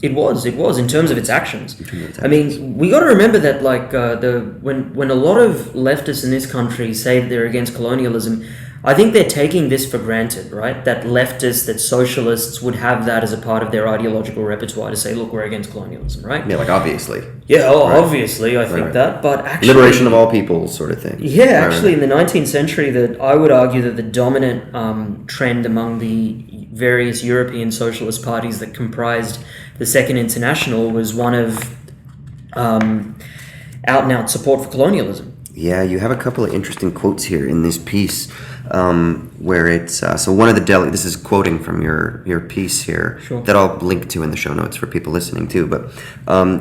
It was in terms of its actions. I mean, we got to remember that when a lot of leftists in this country say that they're against colonialism, I think they're taking this for granted, right? That leftists, that socialists would have that as a part of their ideological repertoire to say, look, we're against colonialism, right? Yeah, like obviously. Yeah, obviously, I think that. But actually... liberation of all people sort of thing. Yeah, actually, in the 19th century, that I would argue that the dominant trend among the various European socialist parties that comprised the Second International was one of out-and-out support for colonialism. Yeah, you have a couple of interesting quotes here in this piece, where it's so one of the this is quoting from your piece here, sure, that I'll link to in the show notes for people listening too. But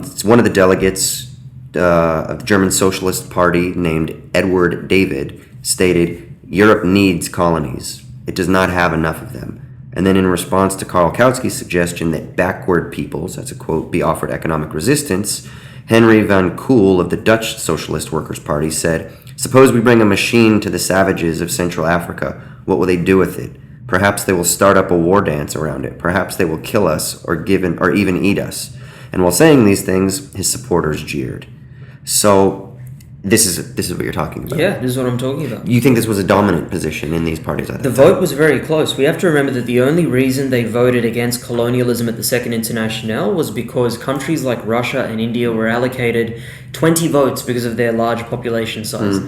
it's one of the delegates of the German Socialist Party named Edward David stated, "Europe needs colonies. It does not have enough of them." And then in response to Karl Kautsky's suggestion that backward peoples, that's a quote, be offered economic resistance, Henry van Kool of the Dutch Socialist Workers' Party said, "Suppose we bring a machine to the savages of Central Africa. What will they do with it? Perhaps they will start up a war dance around it. Perhaps they will kill us or even eat us." And while saying these things, his supporters jeered. So this is what you're talking about. Yeah, this is what I'm talking about. You think this was a dominant position in these parties at the The time? vote was very close. We have to remember that the only reason they voted against colonialism at the Second International was because countries like Russia and India were allocated 20 votes because of their large population size.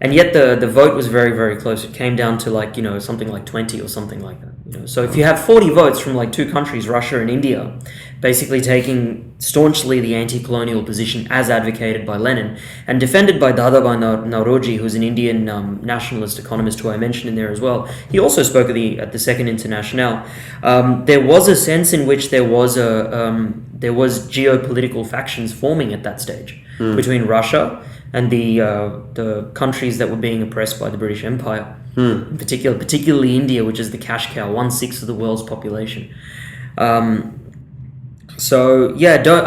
And yet the vote was very, very close. It came down to something like 20 or something like that. So if you have 40 votes from like two countries, Russia and India, basically taking staunchly the anti-colonial position as advocated by Lenin and defended by Dadabhai Naoroji, who's an Indian nationalist economist who I mentioned in there as well. He also spoke at the Second International. There was a sense in which there was geopolitical factions forming at that stage between Russia and the countries that were being oppressed by the British Empire, in particularly India, which is the cash cow, 1/6 of the world's population.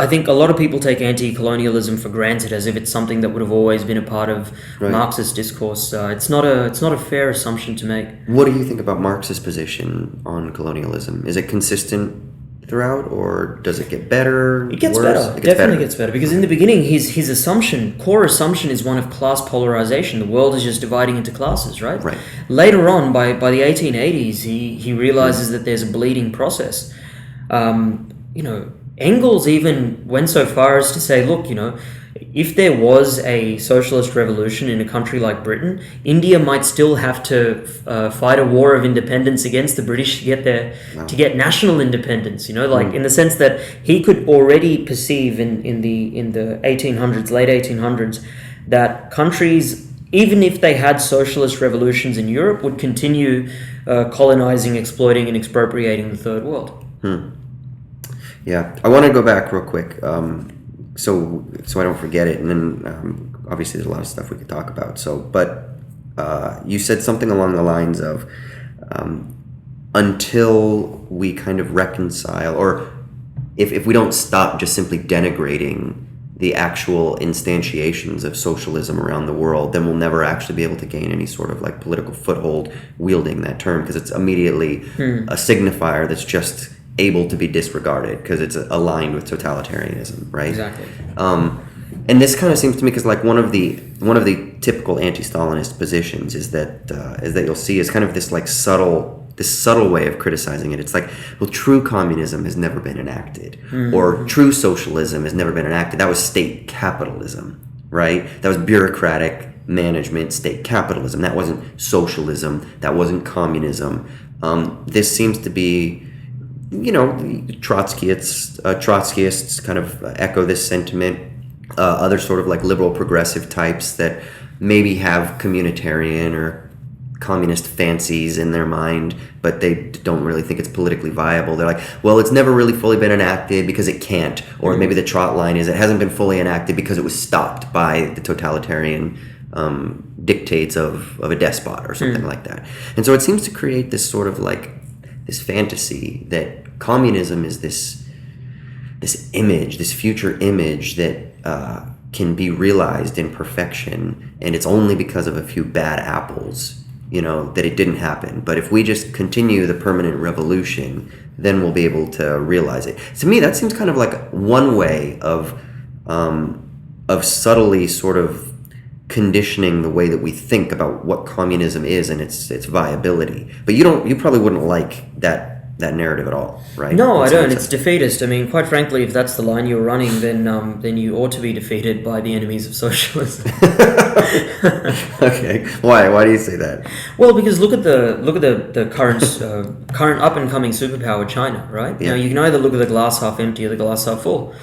I think a lot of people take anti-colonialism for granted as if it's something that would have always been a part of Marxist discourse. It's not a fair assumption to make. What do you think about Marx's position on colonialism? Is it consistent throughout, or does it get better? It gets worse? better. It definitely gets better, because in the beginning, his core assumption is one of class polarization. The world is just dividing into classes, right? Right. Later on, by the 1880s, he realizes that there's a bleeding process. Engels even went so far as to say, look, if there was a socialist revolution in a country like Britain, India might still have to fight a war of independence against the British to get national independence. In the sense that he could already perceive in the 1800s, late 1800s, that countries, even if they had socialist revolutions in Europe, would continue colonizing, exploiting, and expropriating the Third World. Yeah, I want to go back real quick, so I don't forget it, and then obviously there's a lot of stuff we could talk about. But you said something along the lines of until we kind of reconcile, or if we don't stop just simply denigrating the actual instantiations of socialism around the world, then we'll never actually be able to gain any sort of like political foothold wielding that term, because it's immediately a signifier that's just able to be disregarded because it's aligned with totalitarianism, right? Exactly. And this kind of seems to me, because like one of the typical anti-Stalinist positions is that you'll see is kind of this subtle way of criticizing it. It's like, well, true communism has never been enacted, or true socialism has never been enacted. That was state capitalism, right? That was bureaucratic management, state capitalism. That wasn't socialism. That wasn't communism. This seems to be, Trotskyists kind of echo this sentiment. Other sort of like liberal progressive types that maybe have communitarian or communist fancies in their mind, but they don't really think it's politically viable. They're like, well, it's never really fully been enacted because it can't. Or maybe the trot line is it hasn't been fully enacted because it was stopped by the totalitarian dictates of a despot or something like that. And so it seems to create this sort of like this fantasy that communism is this image, this future image that can be realized in perfection, and it's only because of a few bad apples, that it didn't happen. But if we just continue the permanent revolution, then we'll be able to realize it. To me, that seems kind of like one way of subtly sort of conditioning the way that we think about what communism is and its viability. But you probably wouldn't like that narrative at all, right? No, I don't. It's defeatist. I mean, quite frankly, if that's the line you're running, then you ought to be defeated by the enemies of socialism. Okay, why do you say that? Well, because look at the current up and coming superpower, China, right? Yeah. You can either look at the glass half empty or the glass half full.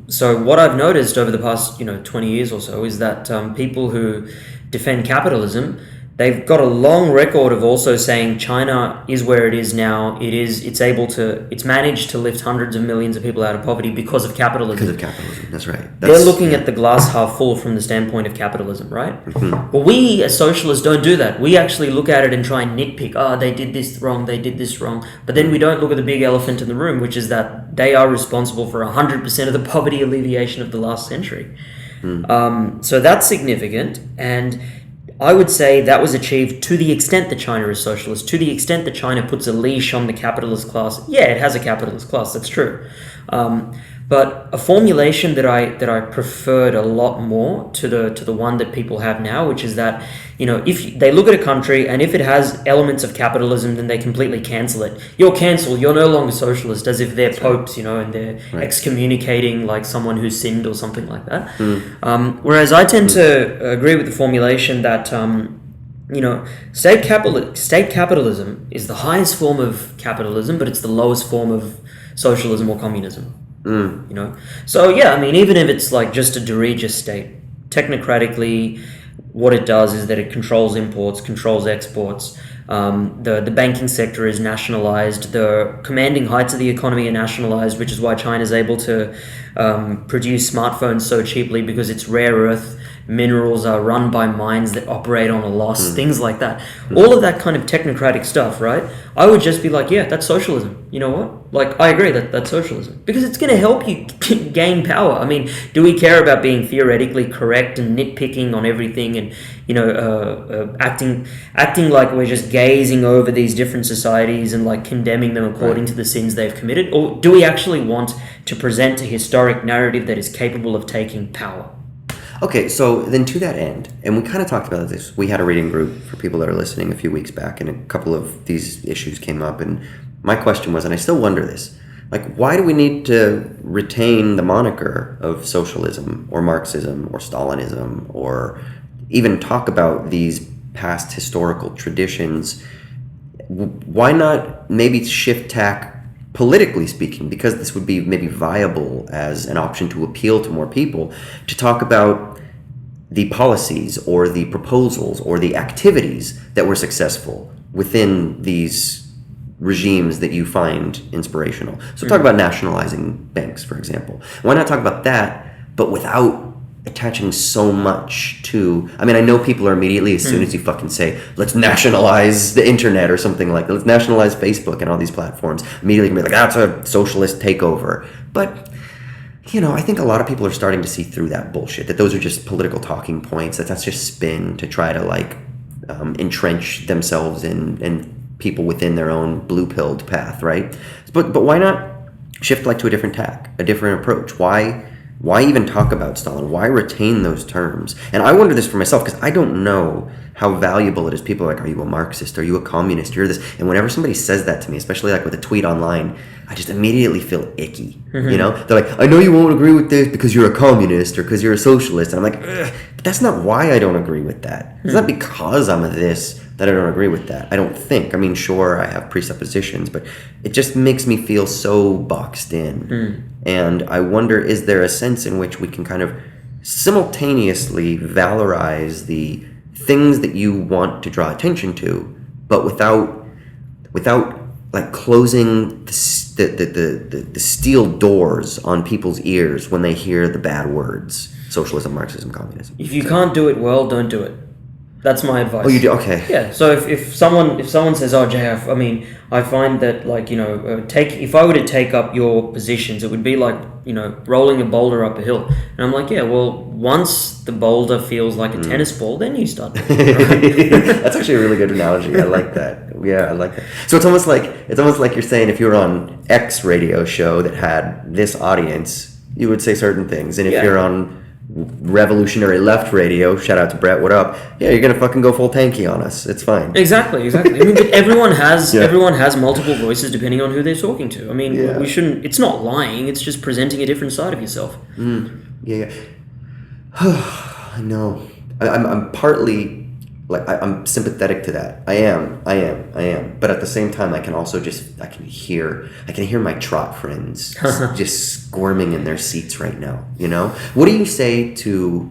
So what I've noticed over the past 20 years or so is that people who defend capitalism, they've got a long record of also saying China is where it is now. It's managed to lift hundreds of millions of people out of poverty because of capitalism. Because of capitalism, that's right. They're looking at the glass half full from the standpoint of capitalism, right? Mm-hmm. But we as socialists don't do that. We actually look at it and try and nitpick. They did this wrong, they did this wrong. But then we don't look at the big elephant in the room, which is that they are responsible for 100% of the poverty alleviation of the last century. So that's significant, and I would say that was achieved to the extent that China is socialist, to the extent that China puts a leash on the capitalist class. Yeah, it has a capitalist class, that's true. But a formulation that I preferred a lot more to the one that people have now, which is that, if they look at a country and if it has elements of capitalism, then they completely cancel it. You're cancelled, you're no longer socialist, as if they're popes, and they're excommunicating like someone who sinned or something like that. Whereas I tend to agree with the formulation that state capitalism is the highest form of capitalism, but it's the lowest form of socialism or communism. So yeah, I mean, even if it's like just a dirigist state, technocratically, what it does is that it controls imports, controls exports. The banking sector is nationalized. The commanding heights of the economy are nationalized, which is why China is able to produce smartphones so cheaply, because its rare earth minerals are run by mines that operate on a loss, things like that. All of that kind of technocratic stuff, right? I would just be like, yeah, that's socialism. You know what? Like, I agree that's socialism. Because it's going to help you gain power. I mean, do we care about being theoretically correct and nitpicking on everything and, acting like we're just gazing over these different societies and like condemning them according to the sins they've committed? Or do we actually want to present a historic narrative that is capable of taking power? Okay, so then to that end, and we kind of talked about this, we had a reading group for people that are listening a few weeks back, and a couple of these issues came up, and my question was, and I still wonder this, like, why do we need to retain the moniker of socialism or Marxism or Stalinism, or even talk about these past historical traditions? Why not maybe shift tack, politically speaking, because this would be maybe viable as an option to appeal to more people, to talk about the policies or the proposals or the activities that were successful within these regimes that you find inspirational. So talk about nationalizing banks, for example. Why not talk about that, but without attaching so much to, I mean, I know people are immediately, as soon as you fucking say, let's nationalize the internet or something like that, let's nationalize Facebook and all these platforms, immediately can be like, that's a socialist takeover. But, I think a lot of people are starting to see through that bullshit, that those are just political talking points, that's just spin to try to entrench themselves and people within their own blue-pilled path, right? But why not shift to a different tack, a different approach? Why even talk about Stalin? Why retain those terms? And I wonder this for myself, because I don't know how valuable it is. People are like, are you a Marxist? Are you a communist? You're this. And whenever somebody says that to me, especially with a tweet online, I just immediately feel icky. They're like, I know you won't agree with this because you're a communist or because you're a socialist. And I'm like, but that's not why I don't agree with that. It's not because I'm a this that I don't agree with that. I don't think. I mean, sure, I have presuppositions, but it just makes me feel so boxed in. And I wonder, is there a sense in which we can kind of simultaneously valorize the things that you want to draw attention to, but without closing the steel doors on people's ears when they hear the bad words, socialism, Marxism, communism? If you can't do it well, don't do it. That's my advice. Oh, you do? Okay. Yeah. So if someone says, "Oh, JF," I mean, I find that if I were to take up your positions, it would be like rolling a boulder up a hill, and I'm like, yeah, well, once the boulder feels like a tennis ball, then you start. That's actually a really good analogy. I like that. Yeah, I like that. So it's almost like you're saying, if you were on X radio show that had this audience, you would say certain things, and if you're on revolutionary left radio, shout out to Brett, what up? Yeah, you're gonna fucking go full Tankie on us. It's fine. Exactly. I mean, but everyone has multiple voices depending on who they're talking to. I mean, we shouldn't. It's not lying. It's just presenting a different side of yourself. Yeah. I know. I'm partly like I'm sympathetic to that. I am. But at the same time, I can also I can hear my trot friends just squirming in their seats right now. You know, what do you say to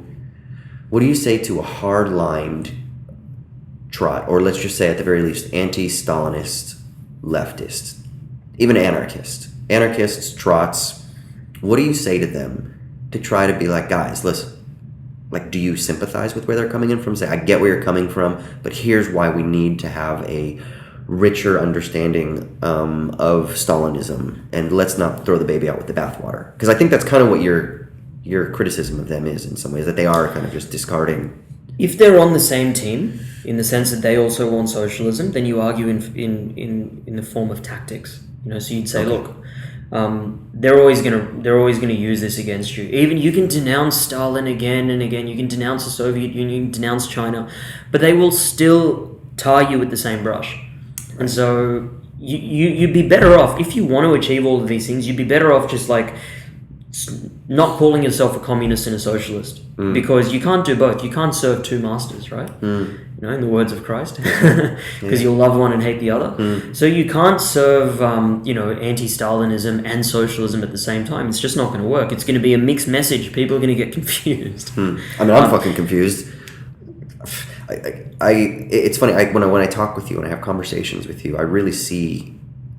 a hard-lined trot, or let's just say at the very least anti-Stalinist leftist, even anarchists, trots? What do you say to them to try to be like, guys, listen? Like, do you sympathize with where they're coming in from? Say, I get where you're coming from, but here's why we need to have a richer understanding of Stalinism, and let's not throw the baby out with the bathwater. Because I think that's kind of what your criticism of them is in some ways, that they are kind of just discarding. If they're on the same team, in the sense that they also want socialism, then you argue in the form of tactics. You know, so you'd say, look. They're always gonna use this against you. Even you can denounce Stalin again and again. You can denounce the Soviet Union, denounce China, but they will still tar you with the same brush. And so you'd be better off, if you want to achieve all of these things. You'd be better off just like not calling yourself a communist and a socialist, because you can't do both. You can't serve two masters, right? You know, in the words of Christ, because you'll love one and hate the other. So you can't serve, anti-Stalinism and socialism at the same time. It's just not going to work. It's going to be a mixed message. People are going to get confused. I mean, I'm fucking confused. It's funny. When I talk with you and I have conversations with you, I really see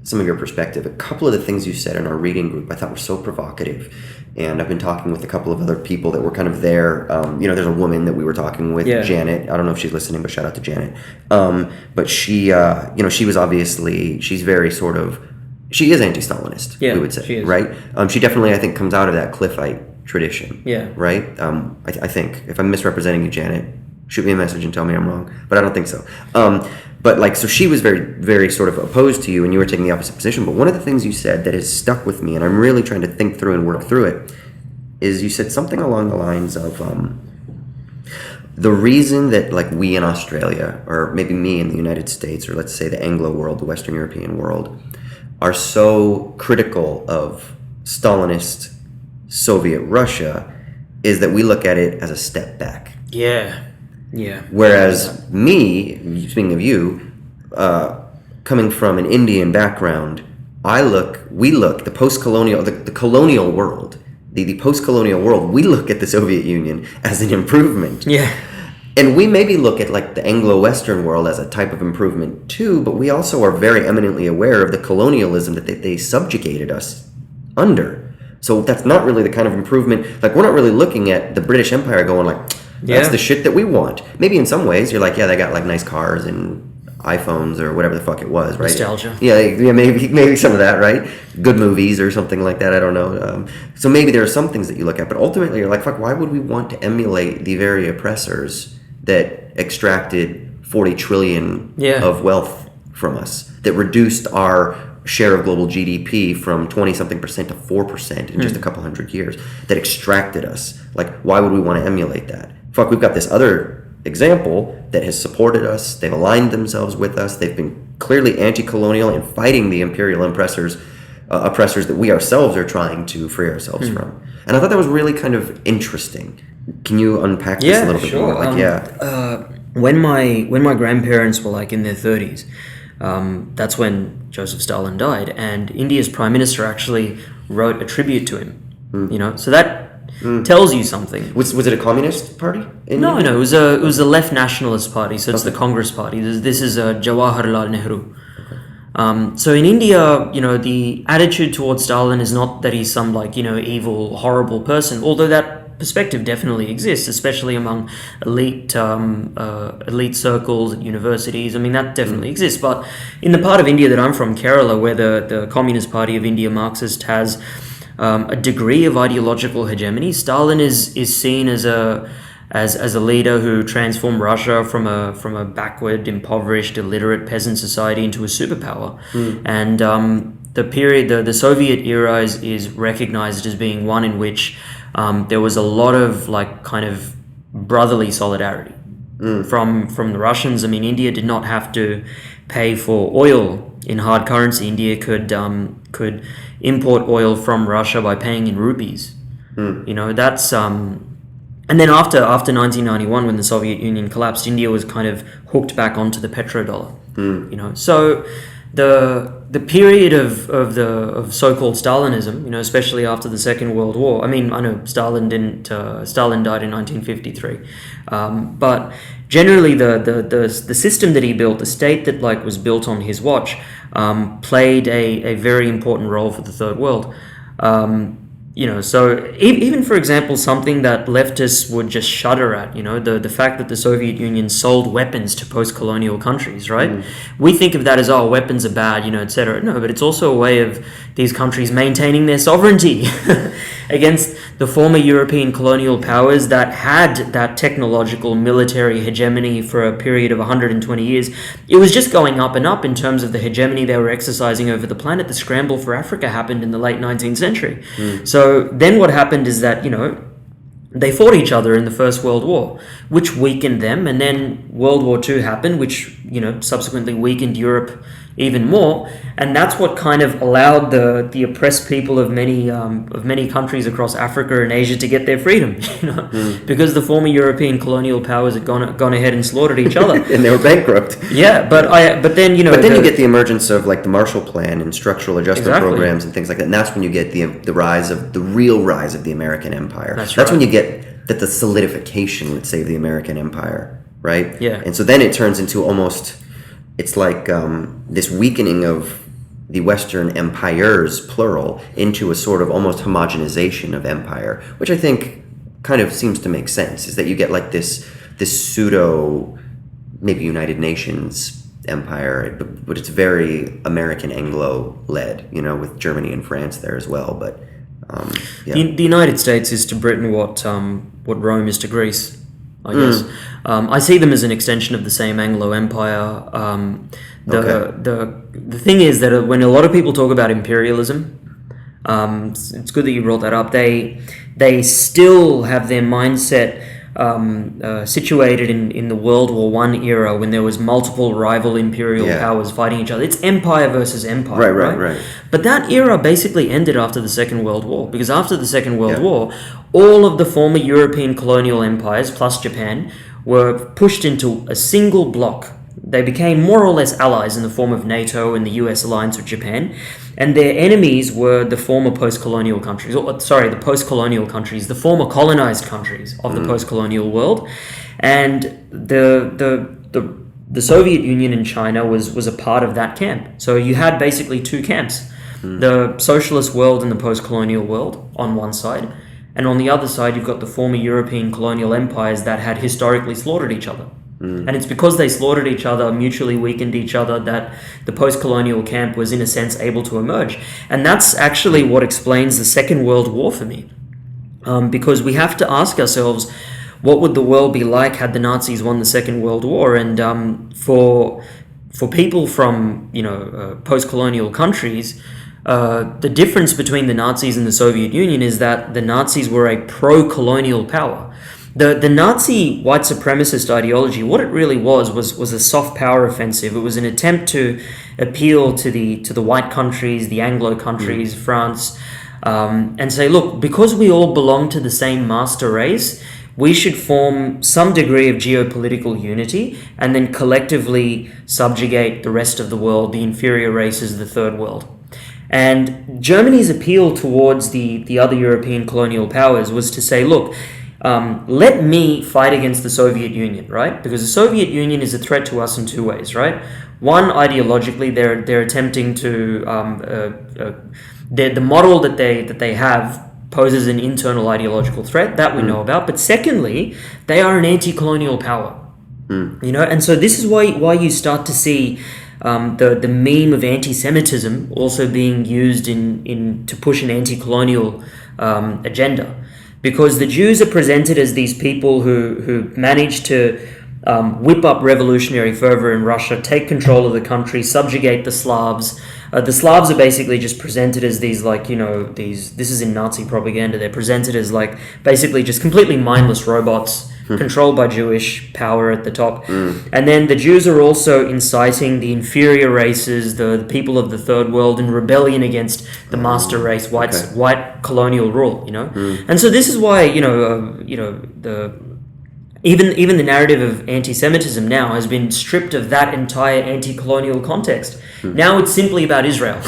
some of your perspective. A couple of the things you said in our reading group I thought were so provocative, and I've been talking with a couple of other people that were kind of there. There's a woman that we were talking with, Janet. I don't know if she's listening, but shout out to Janet. But she, she was obviously, she is anti-Stalinist, we would say, right? She definitely, I think, comes out of that Cliffite tradition, right? I think, if I'm misrepresenting you, Janet, shoot me a message and tell me I'm wrong, but I don't think so. But so she was very, very sort of opposed to you, and you were taking the opposite position. But one of the things you said that has stuck with me, and I'm really trying to think through and work through it, is you said something along the lines of the reason that like we in Australia, or maybe me in the United States, or let's say the Anglo world, the Western European world, are so critical of Stalinist Soviet Russia is that we look at it as a step back. Yeah. Whereas me, speaking of you, coming from an Indian background, we look the post-colonial, the colonial world, the post-colonial world. We look at the Soviet Union as an improvement. Yeah. And we maybe look at like the Anglo-Western world as a type of improvement too, but we also are very eminently aware of the colonialism that they subjugated us under. So that's not really the kind of improvement. Like, we're not really looking at the British Empire going like, that's the shit that we want. Maybe in some ways you're like, yeah, they got like nice cars and iPhones or whatever the fuck it was, right? Nostalgia. Yeah, maybe some of that, right? Good movies or something like that. I don't know. So maybe there are some things that you look at, but ultimately you're like, fuck, why would we want to emulate the very oppressors that extracted 40 trillion of wealth from us, that reduced our share of global GDP from 20-something% to 4% in just a couple hundred years, that extracted us? Like, why would we want to emulate that? Fuck, we've got this other example that has supported us. They've aligned themselves with us. They've been clearly anti-colonial and fighting the imperial oppressors that we ourselves are trying to free ourselves from. And I thought that was really kind of interesting. Can you unpack this a little bit more? Like, when my grandparents were like in their 30s, that's when Joseph Stalin died, and India's prime minister actually wrote a tribute to him. You know, so that tells you something. Was it a communist party? No, it was a left nationalist party. So it's the Congress Party. This is Jawaharlal Nehru. So in India, the attitude towards Stalin is not that he's some evil, horrible person, although that perspective definitely exists, especially among elite circles at universities. I mean, that definitely exists. But in the part of India that I'm from, Kerala, where the Communist Party of India, Marxist, has a degree of ideological hegemony, Stalin is seen as a leader who transformed Russia from a backward, impoverished, illiterate peasant society into a superpower. And the Soviet era is recognized as being one in which there was a lot of like kind of brotherly solidarity from the Russians. I mean, India did not have to pay for oil in hard currency. India could import oil from Russia by paying in rupees. You know, that's and then after 1991, when the Soviet Union collapsed, India was kind of hooked back onto the petrodollar. You know, so the period of so-called Stalinism, you know, especially after the Second World War. I mean, I know Stalin died in 1953, but generally the system that he built, the state that like was built on his watch, played a very important role for the Third World. You know, so even for example, something that leftists would just shudder at, you know, the fact that the Soviet Union sold weapons to post-colonial countries, right? We think of that as, oh, weapons are bad, you know, etc. No, but it's also a way of these countries maintaining their sovereignty against the former European colonial powers that had that technological military hegemony for a period of 120 years. It was just going up and up in terms of the hegemony they were exercising over the planet. The scramble for Africa happened in the late 19th century. So then what happened is that, you know, they fought each other in the First World War, which weakened them, and then World War II happened, which, you know, subsequently weakened Europe even more, and that's what kind of allowed the oppressed people of many countries across Africa and Asia to get their freedom, you know, because the former European colonial powers had gone ahead and slaughtered each other, and they were bankrupt. Yeah, but then you know, you get the emergence of like the Marshall Plan and structural adjustment programs and things like that, and that's when you get the real rise of the American empire. That's when you get that the solidification, let's say, of the American empire, right? Yeah, and so then it turns into almost. It's like this weakening of the Western empires, plural, into a sort of almost homogenization of empire, which I think kind of seems to make sense, is that you get like this pseudo, maybe United Nations empire, but it's very American Anglo-led, you know, with Germany and France there as well. But yeah. The United States is to Britain what Rome is to Greece, I guess. I see them as an extension of the same Anglo Empire. The thing is that when a lot of people talk about imperialism, it's good that you brought that up. They still have their mindset situated in the World War I era, when there was multiple rival imperial powers fighting each other. It's empire versus empire, right? But that era basically ended after the Second World War, because after the Second World War, all of the former European colonial empires, plus Japan, were pushed into a single bloc. They became more or less allies in the form of NATO and the US alliance with Japan, and their enemies were the former post-colonial countries, the post-colonial countries, the former colonized countries of the post-colonial world. And the Soviet Union and China was a part of that camp. So you had basically two camps, the socialist world and the post-colonial world on one side, and on the other side you've got the former European colonial empires that had historically slaughtered each other. And it's because they slaughtered each other, mutually weakened each other, that the post-colonial camp was in a sense able to emerge. And that's actually what explains the Second World War for me. Because we have to ask ourselves, what would the world be like had the Nazis won the Second World War? And for people from, you know, post-colonial countries, the difference between the Nazis and the Soviet Union is that the Nazis were a pro-colonial power. The Nazi white supremacist ideology, what it really was a soft power offensive. It was an attempt to appeal to the white countries, the Anglo countries, France, and say, look, because we all belong to the same master race, we should form some degree of geopolitical unity and then collectively subjugate the rest of the world, the inferior races of the Third World. And Germany's appeal towards the other European colonial powers was to say, look, let me fight against the Soviet Union, right? Because the Soviet Union is a threat to us in two ways, right? One, ideologically, they're attempting to the model that they have poses an internal ideological threat that we know about. But secondly, they are an anti-colonial power, you know. And so this is why you start to see the meme of anti-Semitism also being used to push an anti-colonial agenda. Because the Jews are presented as these people who managed to whip up revolutionary fervor in Russia, take control of the country, subjugate the Slavs. The Slavs are basically just presented as these, like, this is in Nazi propaganda, they're presented as, like, basically just completely mindless robots controlled by Jewish power at the top. And then the Jews are also inciting the inferior races, the people of the third world, in rebellion against the master race, white colonial rule, And so this is why, Even the narrative of anti-Semitism now has been stripped of that entire anti-colonial context. Now it's simply about Israel.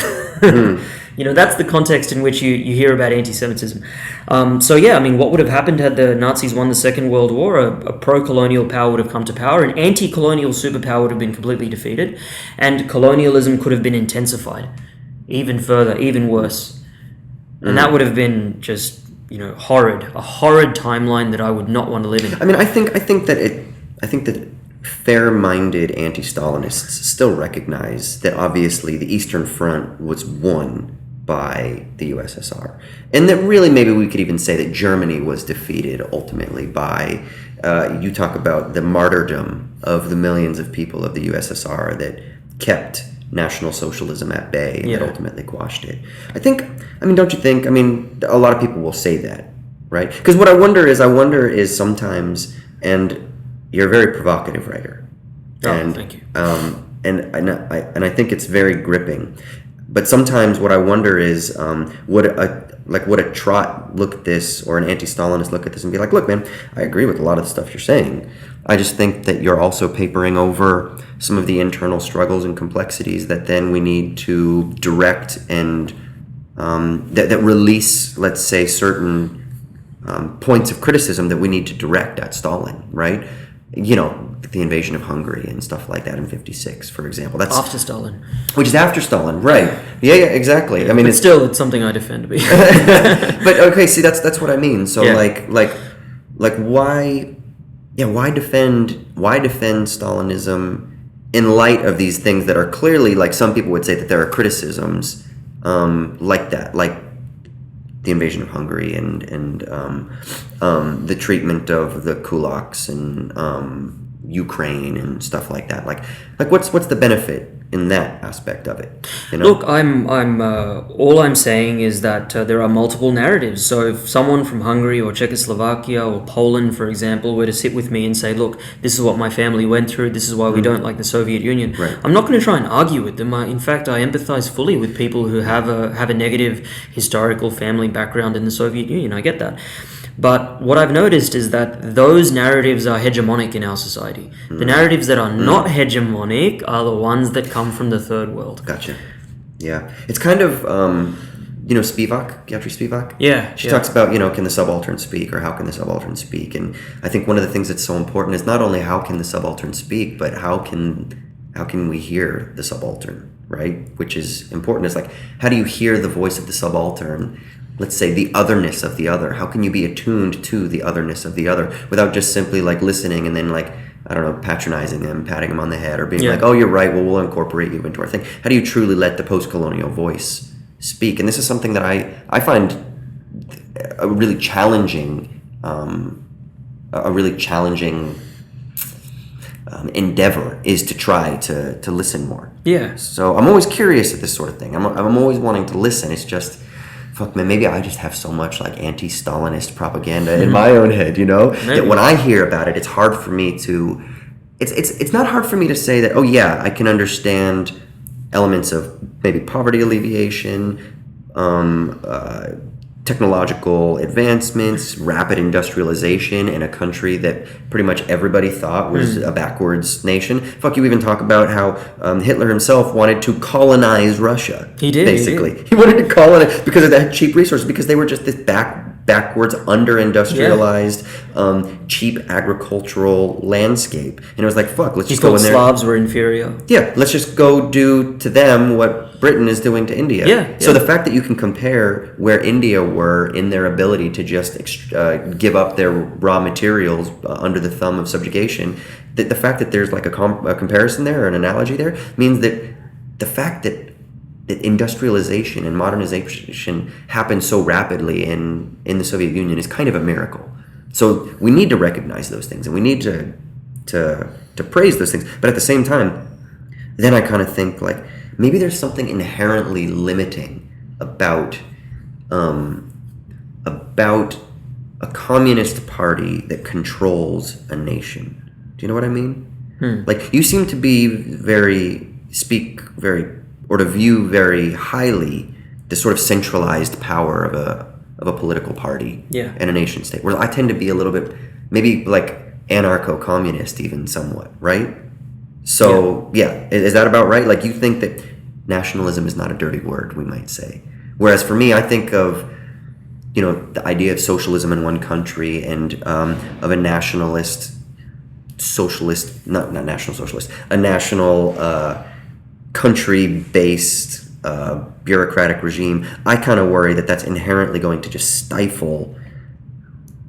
That's the context in which you hear about anti-Semitism. What would have happened had the Nazis won the Second World War? A pro-colonial power would have come to power. An anti-colonial superpower would have been completely defeated. And colonialism could have been intensified even further, even worse. And that would have been just... a horrid timeline that I would not want to live in. I mean, I think that fair-minded anti-Stalinists still recognize that obviously the Eastern Front was won by the USSR, and that really maybe we could even say that Germany was defeated ultimately by. You talk about the martyrdom of the millions of people of the USSR that kept National Socialism at bay and that ultimately quashed it. Don't you think? A lot of people will say that, right? Because what I wonder is sometimes, and you're a very provocative writer. Thank you. And I think it's very gripping. But sometimes what I wonder is, would a trot look at this, or an anti-Stalinist look at this and be like, look, man, I agree with a lot of the stuff you're saying. I just think that you're also papering over some of the internal struggles and complexities that then we need to direct and that release, let's say, certain points of criticism that we need to direct at Stalin, right? The invasion of Hungary and stuff like that in '56, for example. That's after Stalin. Which is after Stalin, right? Yeah, exactly. It's something I defend. But okay, see, that's what I mean. So why defend Stalinism in light of these things that are clearly, like, some people would say that there are criticisms like that, like the invasion of Hungary and the treatment of the kulaks and Ukraine and stuff like that. Like what's the benefit in that aspect of it? Look, all I'm saying is that there are multiple narratives. So if someone from Hungary or Czechoslovakia or Poland, for example, were to sit with me and say, look, this is what my family went through, this is why we don't like the Soviet Union, right. I'm not going to try and argue with them. In fact, I empathize fully with people who have a negative historical family background in the Soviet Union. I get that. But what I've noticed is that those narratives are hegemonic in our society. The narratives that are not hegemonic are the ones that come from the third world. Gotcha. Yeah. It's kind of, Spivak, Gayatri Spivak? Yeah. She talks about, can the subaltern speak, or how can the subaltern speak? And I think one of the things that's so important is not only how can the subaltern speak, but how can we hear the subaltern, right? Which is important. It's like, how do you hear the voice of the subaltern? Let's say the otherness of the other. How can you be attuned to the otherness of the other without just simply like listening and then like, I don't know, patronizing them, patting them on the head, or being like, oh, you're right, well, we'll incorporate you into our thing. How do you truly let the post-colonial voice speak? And this is something that I find a really challenging endeavor is to try to listen more. Yeah. So I'm always curious at this sort of thing. I'm always wanting to listen. It's just, fuck, man, maybe I just have so much like anti-Stalinist propaganda in my own head, that when I hear about it, it's hard for me to, it's not hard for me to say that, oh yeah, I can understand elements of maybe poverty alleviation, technological advancements, rapid industrialization in a country that pretty much everybody thought was a backwards nation. Fuck, you even talk about how Hitler himself wanted to colonize Russia. He did. Basically. He wanted to colonize because of that cheap resources, because they were just this backwards, under-industrialized, cheap agricultural landscape. And it was like, fuck, let's just go in there. Slavs were inferior. Yeah, let's just go do to them what Britain is doing to India. Yeah. So the fact that you can compare where India were in their ability to just give up their raw materials under the thumb of subjugation, the fact that there's like a comparison there, or an analogy there, means that the fact that industrialization and modernization happened so rapidly in the Soviet Union is kind of a miracle. So we need to recognize those things, and we need to to praise those things. But at the same time, then I kind of think like maybe there's something inherently limiting about a communist party that controls a nation. Do you know what I mean? Like you seem to be to view very highly the sort of centralized power of a political party and a nation state. Whereas I tend to be a little bit maybe like anarcho-communist even somewhat, right? So is that about right? Like you think that nationalism is not a dirty word, we might say. Whereas for me, I think of the idea of socialism in one country and of a nationalist socialist, not national socialist, a national country-based bureaucratic regime. I kind of worry that that's inherently going to just stifle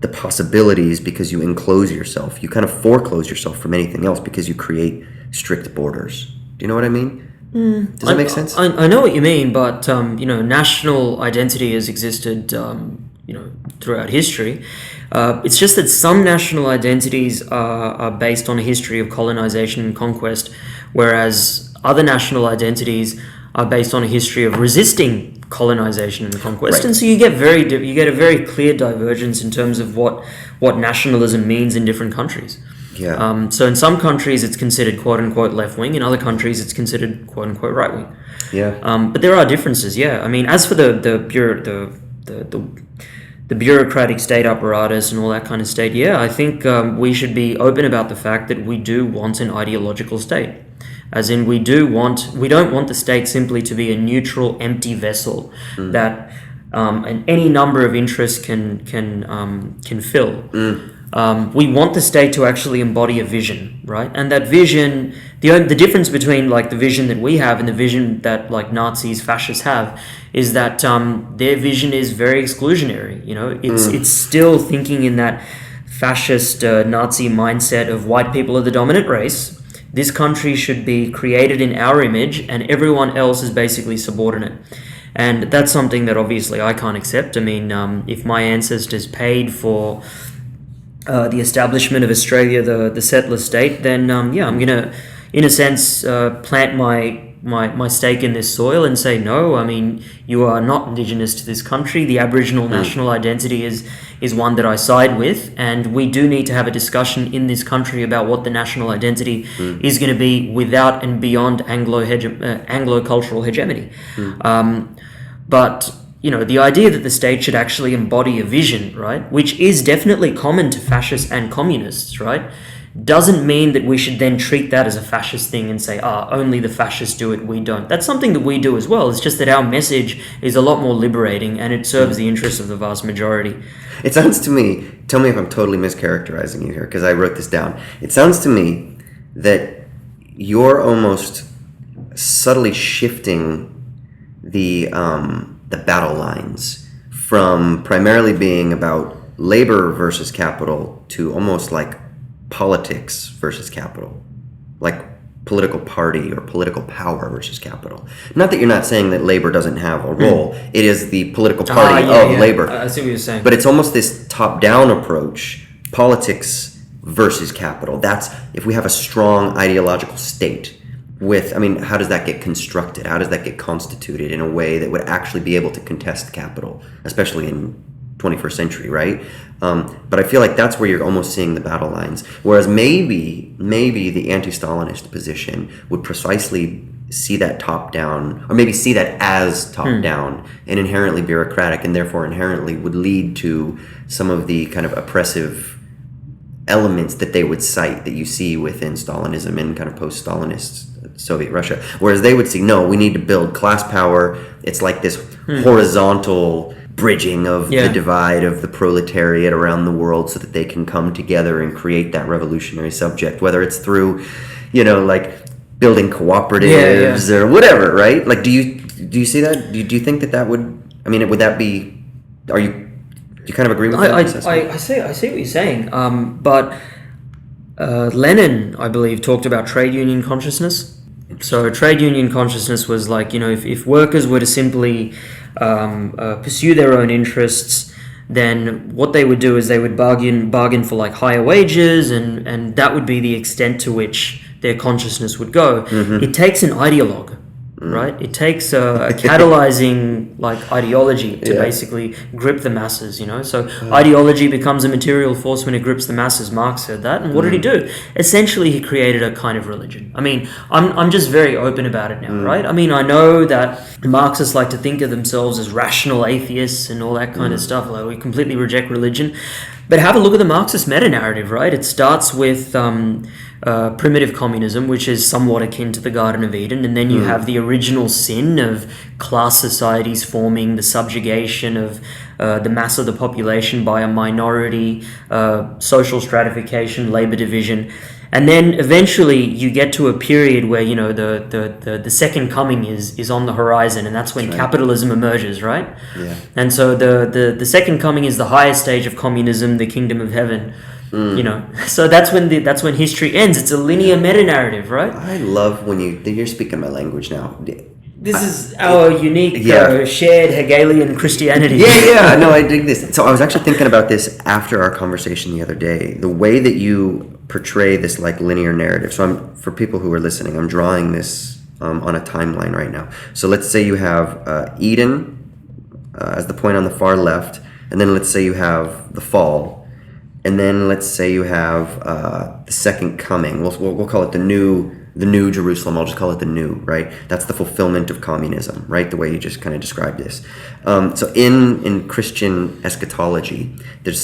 the possibilities because you enclose yourself. You kind of foreclose yourself from anything else because you create strict borders. Do you know what I mean? Does that make sense? I know what you mean, but national identity has existed throughout history. It's just that some national identities are based on a history of colonization and conquest, whereas other national identities are based on a history of resisting colonization and conquest. Right. And so you get a very clear divergence in terms of what nationalism means in different countries. Yeah. So in some countries it's considered quote unquote left wing, in other countries it's considered quote unquote right wing. Yeah. But there are differences. Yeah. I mean, as for the bureaucratic state apparatus and all that kind of state, I think we should be open about the fact that we do want an ideological state. As in, we don't want the state simply to be a neutral, empty vessel that any number of interests can fill. We want the state to actually embody a vision, right? And that vision, the difference between like the vision that we have and the vision that like Nazis, fascists have, is that their vision is very exclusionary. It's still thinking in that fascist Nazi mindset of white people are the dominant race. This country should be created in our image, and everyone else is basically subordinate. And that's something that obviously I can't accept. I mean, if my ancestors paid for the establishment of Australia, the settler state, then I'm gonna, in a sense, plant my stake in this soil and say no. I mean, you are not indigenous to this country. The Aboriginal national identity is one that I side with, and we do need to have a discussion in this country about what the national identity is going to be without and beyond Anglo-cultural hegemony. But the idea that the state should actually embody a vision, right, which is definitely common to fascists and communists, right, doesn't mean that we should then treat that as a fascist thing and say, only the fascists do it, we don't. That's something that we do as well. It's just that our message is a lot more liberating and it serves the interests of the vast majority. It sounds to me, tell me if I'm totally mischaracterizing you here, because I wrote this down. It sounds to me that you're almost subtly shifting the battle lines from primarily being about labor versus capital to almost like politics versus capital, like political party or political power versus capital. Not that you're not saying that labor doesn't have a role. It is the political party of labor. I see what you're saying. But it's almost this top-down approach, politics versus capital. That's if we have a strong ideological state how does that get constructed? How does that get constituted in a way that would actually be able to contest capital, especially in 21st century, right? But I feel like that's where you're almost seeing the battle lines. Whereas maybe the anti-Stalinist position would precisely see that top-down, or maybe see that as top-down and inherently bureaucratic, and therefore inherently would lead to some of the kind of oppressive elements that they would cite that you see within Stalinism and kind of post-Stalinist Soviet Russia. Whereas they would see, no, we need to build class power. It's like this horizontal bridging of the divide of the proletariat around the world so that they can come together and create that revolutionary subject, whether it's through, like building cooperatives or whatever, right? Like, do you see that? Do you think that would, would that be, do you kind of agree with that? I see what you're saying. But Lenin, I believe, talked about trade union consciousness. So trade union consciousness was like, if workers were to simply pursue their own interests, then what they would do is they would bargain for like higher wages, and that would be the extent to which their consciousness would go. It takes an ideologue, right? It takes a catalyzing like ideology to basically grip the masses, you know. So ideology becomes a material force when it grips the masses. Marx said that, and what did he do? Essentially, he created a kind of religion. I mean, I'm just very open about it now, right? I mean, I know that Marxists like to think of themselves as rational atheists and all that kind of stuff. Like, we completely reject religion. But have a look at the Marxist meta-narrative, right? It starts with primitive communism, which is somewhat akin to the Garden of Eden, and then you have the original sin of class societies forming, the subjugation of the mass of the population by a minority, social stratification, labor division. And then eventually you get to a period where, you know, the second coming is on the horizon, and that's when capitalism emerges, right? Yeah. And so the second coming is the highest stage of communism, the kingdom of heaven. You know, so that's when history ends. It's a linear meta-narrative, right? I love when you're speaking my language now. This is our unique shared Hegelian Christianity. No, I dig this. So I was actually thinking about this after our conversation the other day. The way that you portray this like linear narrative. So for people who are listening, I'm drawing this on a timeline right now. So let's say you have Eden as the point on the far left, and then let's say you have the fall, and then let's say you have the second coming. We'll call it the new Jerusalem. I'll just call it the new, right? That's the fulfillment of communism, right? The way you just kind of described this. So in Christian eschatology, there's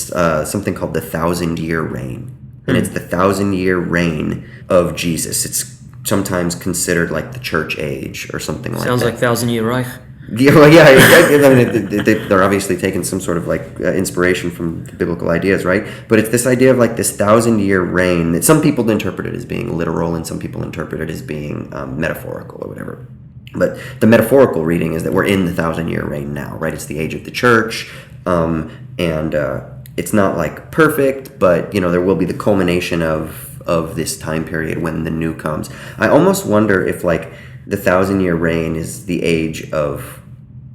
something called the 1,000-year reign. And it's the 1,000-year reign of Jesus. It's sometimes considered like the church age or something like that. Sounds like 1,000-year Reich. Yeah, well, yeah. I mean, they're obviously taking some sort of like inspiration from biblical ideas, right? But it's this idea of like this 1,000-year reign that some people interpret it as being literal, and some people interpret it as being metaphorical or whatever. But the metaphorical reading is that we're in the 1,000-year reign now, right? It's the age of the church, and it's not like perfect, but you know there will be the culmination of this time period when the new comes. I almost wonder if like the 1,000-year reign is the age of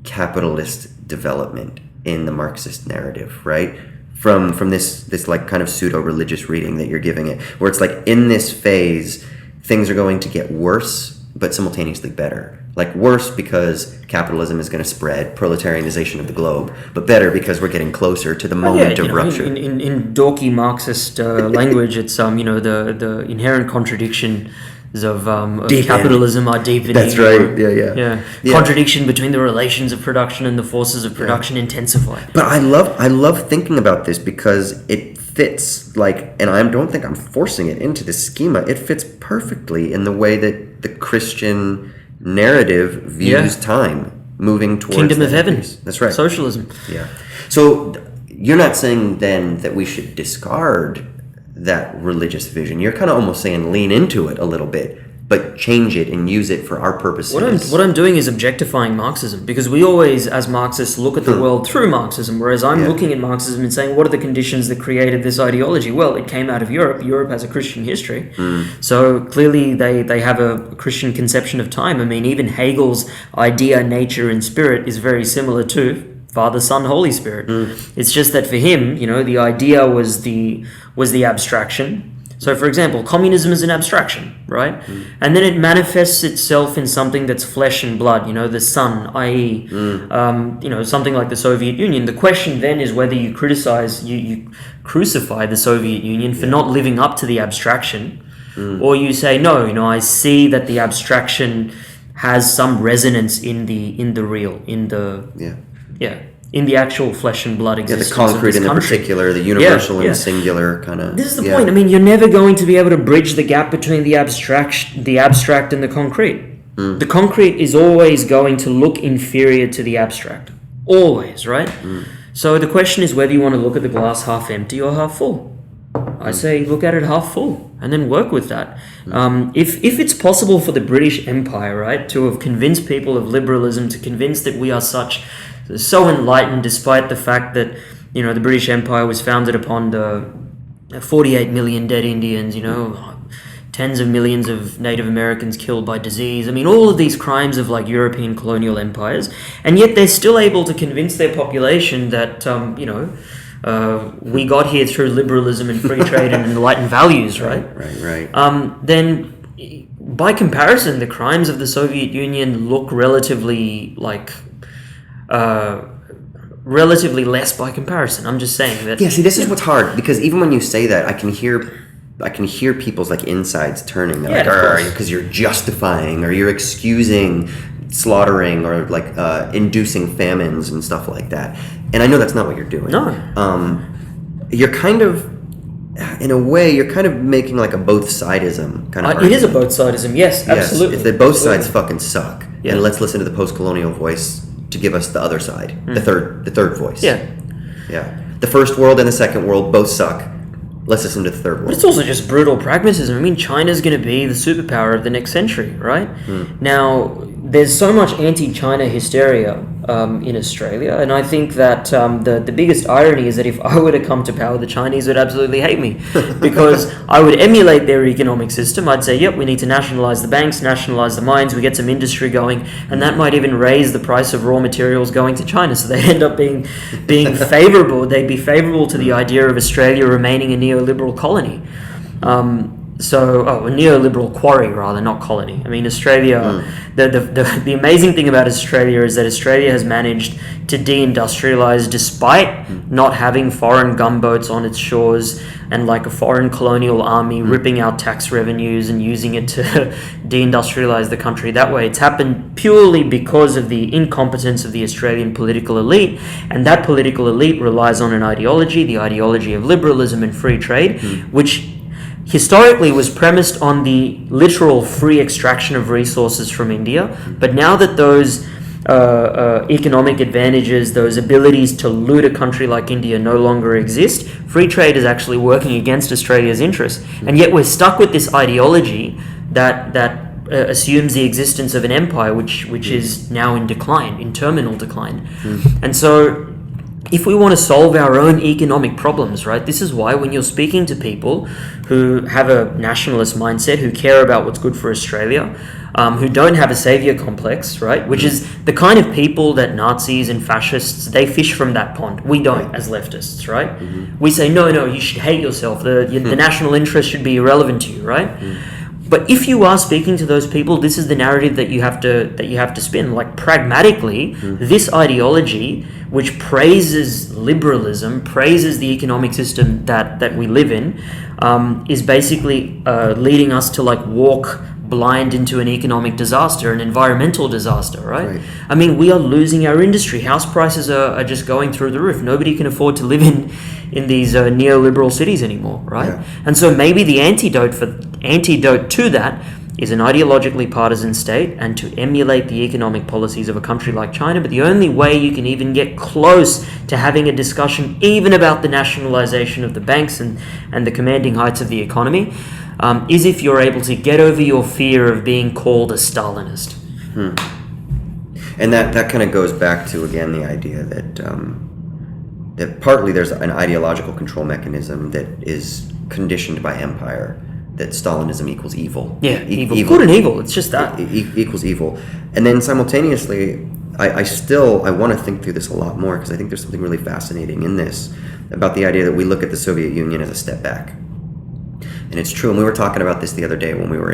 capitalist development in the Marxist narrative, right? From this like kind of pseudo-religious reading that you're giving it, where it's like in this phase things are going to get worse but simultaneously better. Like worse because capitalism is going to spread, proletarianization of the globe, but better because we're getting closer to the moment of rupture. In dorky Marxist language, it's you know the inherent contradictions of capitalism are deepening. That's right. Yeah. Contradiction between the relations of production and the forces of production intensify. But I love thinking about this because it fits like, and I don't think I'm forcing it into this schema. It fits perfectly in the way that the Christian narrative views time moving towards kingdom of heaven. That's right. Socialism. Yeah. So you're not saying then that we should discard that religious vision. You're kind of almost saying lean into it a little bit, but change it and use it for our purposes. What I'm doing is objectifying Marxism, because we always, as Marxists, look at the world through Marxism, whereas I'm looking at Marxism and saying, what are the conditions that created this ideology? Well, it came out of Europe. Europe has a Christian history. So clearly they have a Christian conception of time. I mean, even Hegel's idea, nature, and spirit is very similar to Father, Son, Holy Spirit. It's just that for him, you know, the idea was the abstraction. So, for example, communism is an abstraction, right? And then it manifests itself in something that's flesh and blood, you know, the sun, i.e., you know, something like the Soviet Union. The question then is whether you you crucify the Soviet Union for not living up to the abstraction, or you say, no, you know, I see that the abstraction has some resonance in the real, in the actual flesh and blood existence. The concrete in the particular, the universal and the singular kind of. This is the point. I mean, you're never going to be able to bridge the gap between the abstract and the concrete. The concrete is always going to look inferior to the abstract. Always, right? So the question is whether you want to look at the glass half empty or half full. I say look at it half full and then work with that. If it's possible for the British Empire, right, to have convinced people of liberalism, to convince that we are so enlightened, despite the fact that, you know, the British Empire was founded upon the 48 million dead Indians, you know, tens of millions of Native Americans killed by disease. I mean, all of these crimes of like European colonial empires, and yet they're still able to convince their population that we got here through liberalism and free trade and enlightened values, right? Right. Then, by comparison, the crimes of the Soviet Union look relatively less by comparison. I'm just saying that. Yeah. See, this is what's hard, because even when you say that, I can hear people's like insides turning. They're like, because you're justifying or you're excusing slaughtering or like inducing famines and stuff like that. And I know that's not what you're doing. No. You're kind of, in a way, you're kind of making like a both-sidism kind of It is a both-sidism, yes, absolutely. Yes, that both sides fucking suck. Yeah. And let's listen to the post-colonial voice to give us the other side, the third voice. Yeah. The first world and the second world both suck. Let's listen to the third world. But it's also just brutal pragmatism. I mean, China's going to be the superpower of the next century, right? Now, there's so much anti-China hysteria in Australia, and I think that the biggest irony is that if I were to come to power, the Chinese would absolutely hate me, because I would emulate their economic system. I'd say, yep, we need to nationalize the banks, nationalize the mines, we get some industry going, and that might even raise the price of raw materials going to China, so they end up being favorable. They'd be favorable to the idea of Australia remaining a neoliberal colony. A neoliberal quarry rather, not colony. I mean, Australia, the amazing thing about Australia is that Australia has managed to deindustrialize despite not having foreign gunboats on its shores and like a foreign colonial army ripping out tax revenues and using it to deindustrialize the country that way. It's happened purely because of the incompetence of the Australian political elite, and that political elite relies on an ideology, the ideology of liberalism and free trade, which historically was premised on the literal free extraction of resources from India. But now that those economic advantages, those abilities to loot a country like India no longer exist, free trade is actually working against Australia's interests. And yet we're stuck with this ideology that assumes the existence of an empire which is now in decline, in terminal decline. And so if we want to solve our own economic problems, right, this is why when you're speaking to people who have a nationalist mindset, who care about what's good for Australia, who don't have a savior complex, right, which is the kind of people that Nazis and fascists, they fish from that pond. We don't, as leftists, right? We say, no, you should hate yourself. The national interest should be irrelevant to you, right? But if you are speaking to those people, this is the narrative that you have to spin. Like, pragmatically, this ideology, which praises liberalism, praises the economic system that we live in, is basically leading us to like walk blind into an economic disaster, an environmental disaster, right? I mean, we are losing our industry. House prices are just going through the roof. Nobody can afford to live in these neoliberal cities anymore, right? And so maybe the antidote to that is an ideologically partisan state and to emulate the economic policies of a country like China. But the only way you can even get close to having a discussion even about the nationalization of the banks and the commanding heights of the economy is if you're able to get over your fear of being called a Stalinist. And that kind of goes back to, again, the idea that that partly there's an ideological control mechanism that is conditioned by empire, that Stalinism equals evil. Yeah, evil. Good and evil, it's just that. Equals evil. And then simultaneously, I want to think through this a lot more, because I think there's something really fascinating in this about the idea that we look at the Soviet Union as a step back. And it's true, and we were talking about this the other day when we were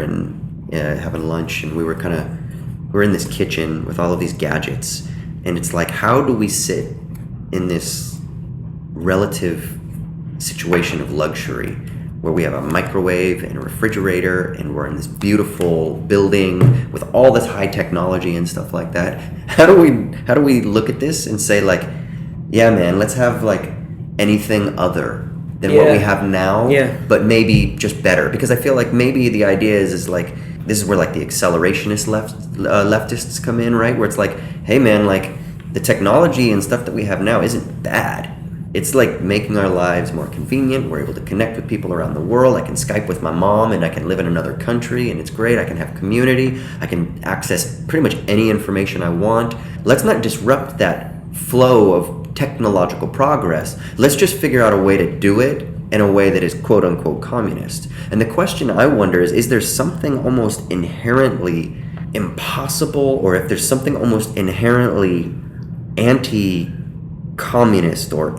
having lunch, and we're in this kitchen with all of these gadgets, and it's like, how do we sit in this relative situation of luxury where we have a microwave and a refrigerator, and we're in this beautiful building with all this high technology and stuff like that? How do we look at this and say, like, yeah, man, let's have like anything other than what we have now, but maybe just better? Because I feel like maybe the idea is like, this is where like the accelerationist leftists come in, right? Where it's like, hey man, like the technology and stuff that we have now isn't bad. It's like making our lives more convenient. We're able to connect with people around the world. I can Skype with my mom, and I can live in another country, and it's great. I can have community. I can access pretty much any information I want. Let's not disrupt that flow of technological progress. Let's just figure out a way to do it in a way that is quote-unquote communist. And the question I wonder is there something almost inherently impossible, or if there's something almost inherently anti-communist or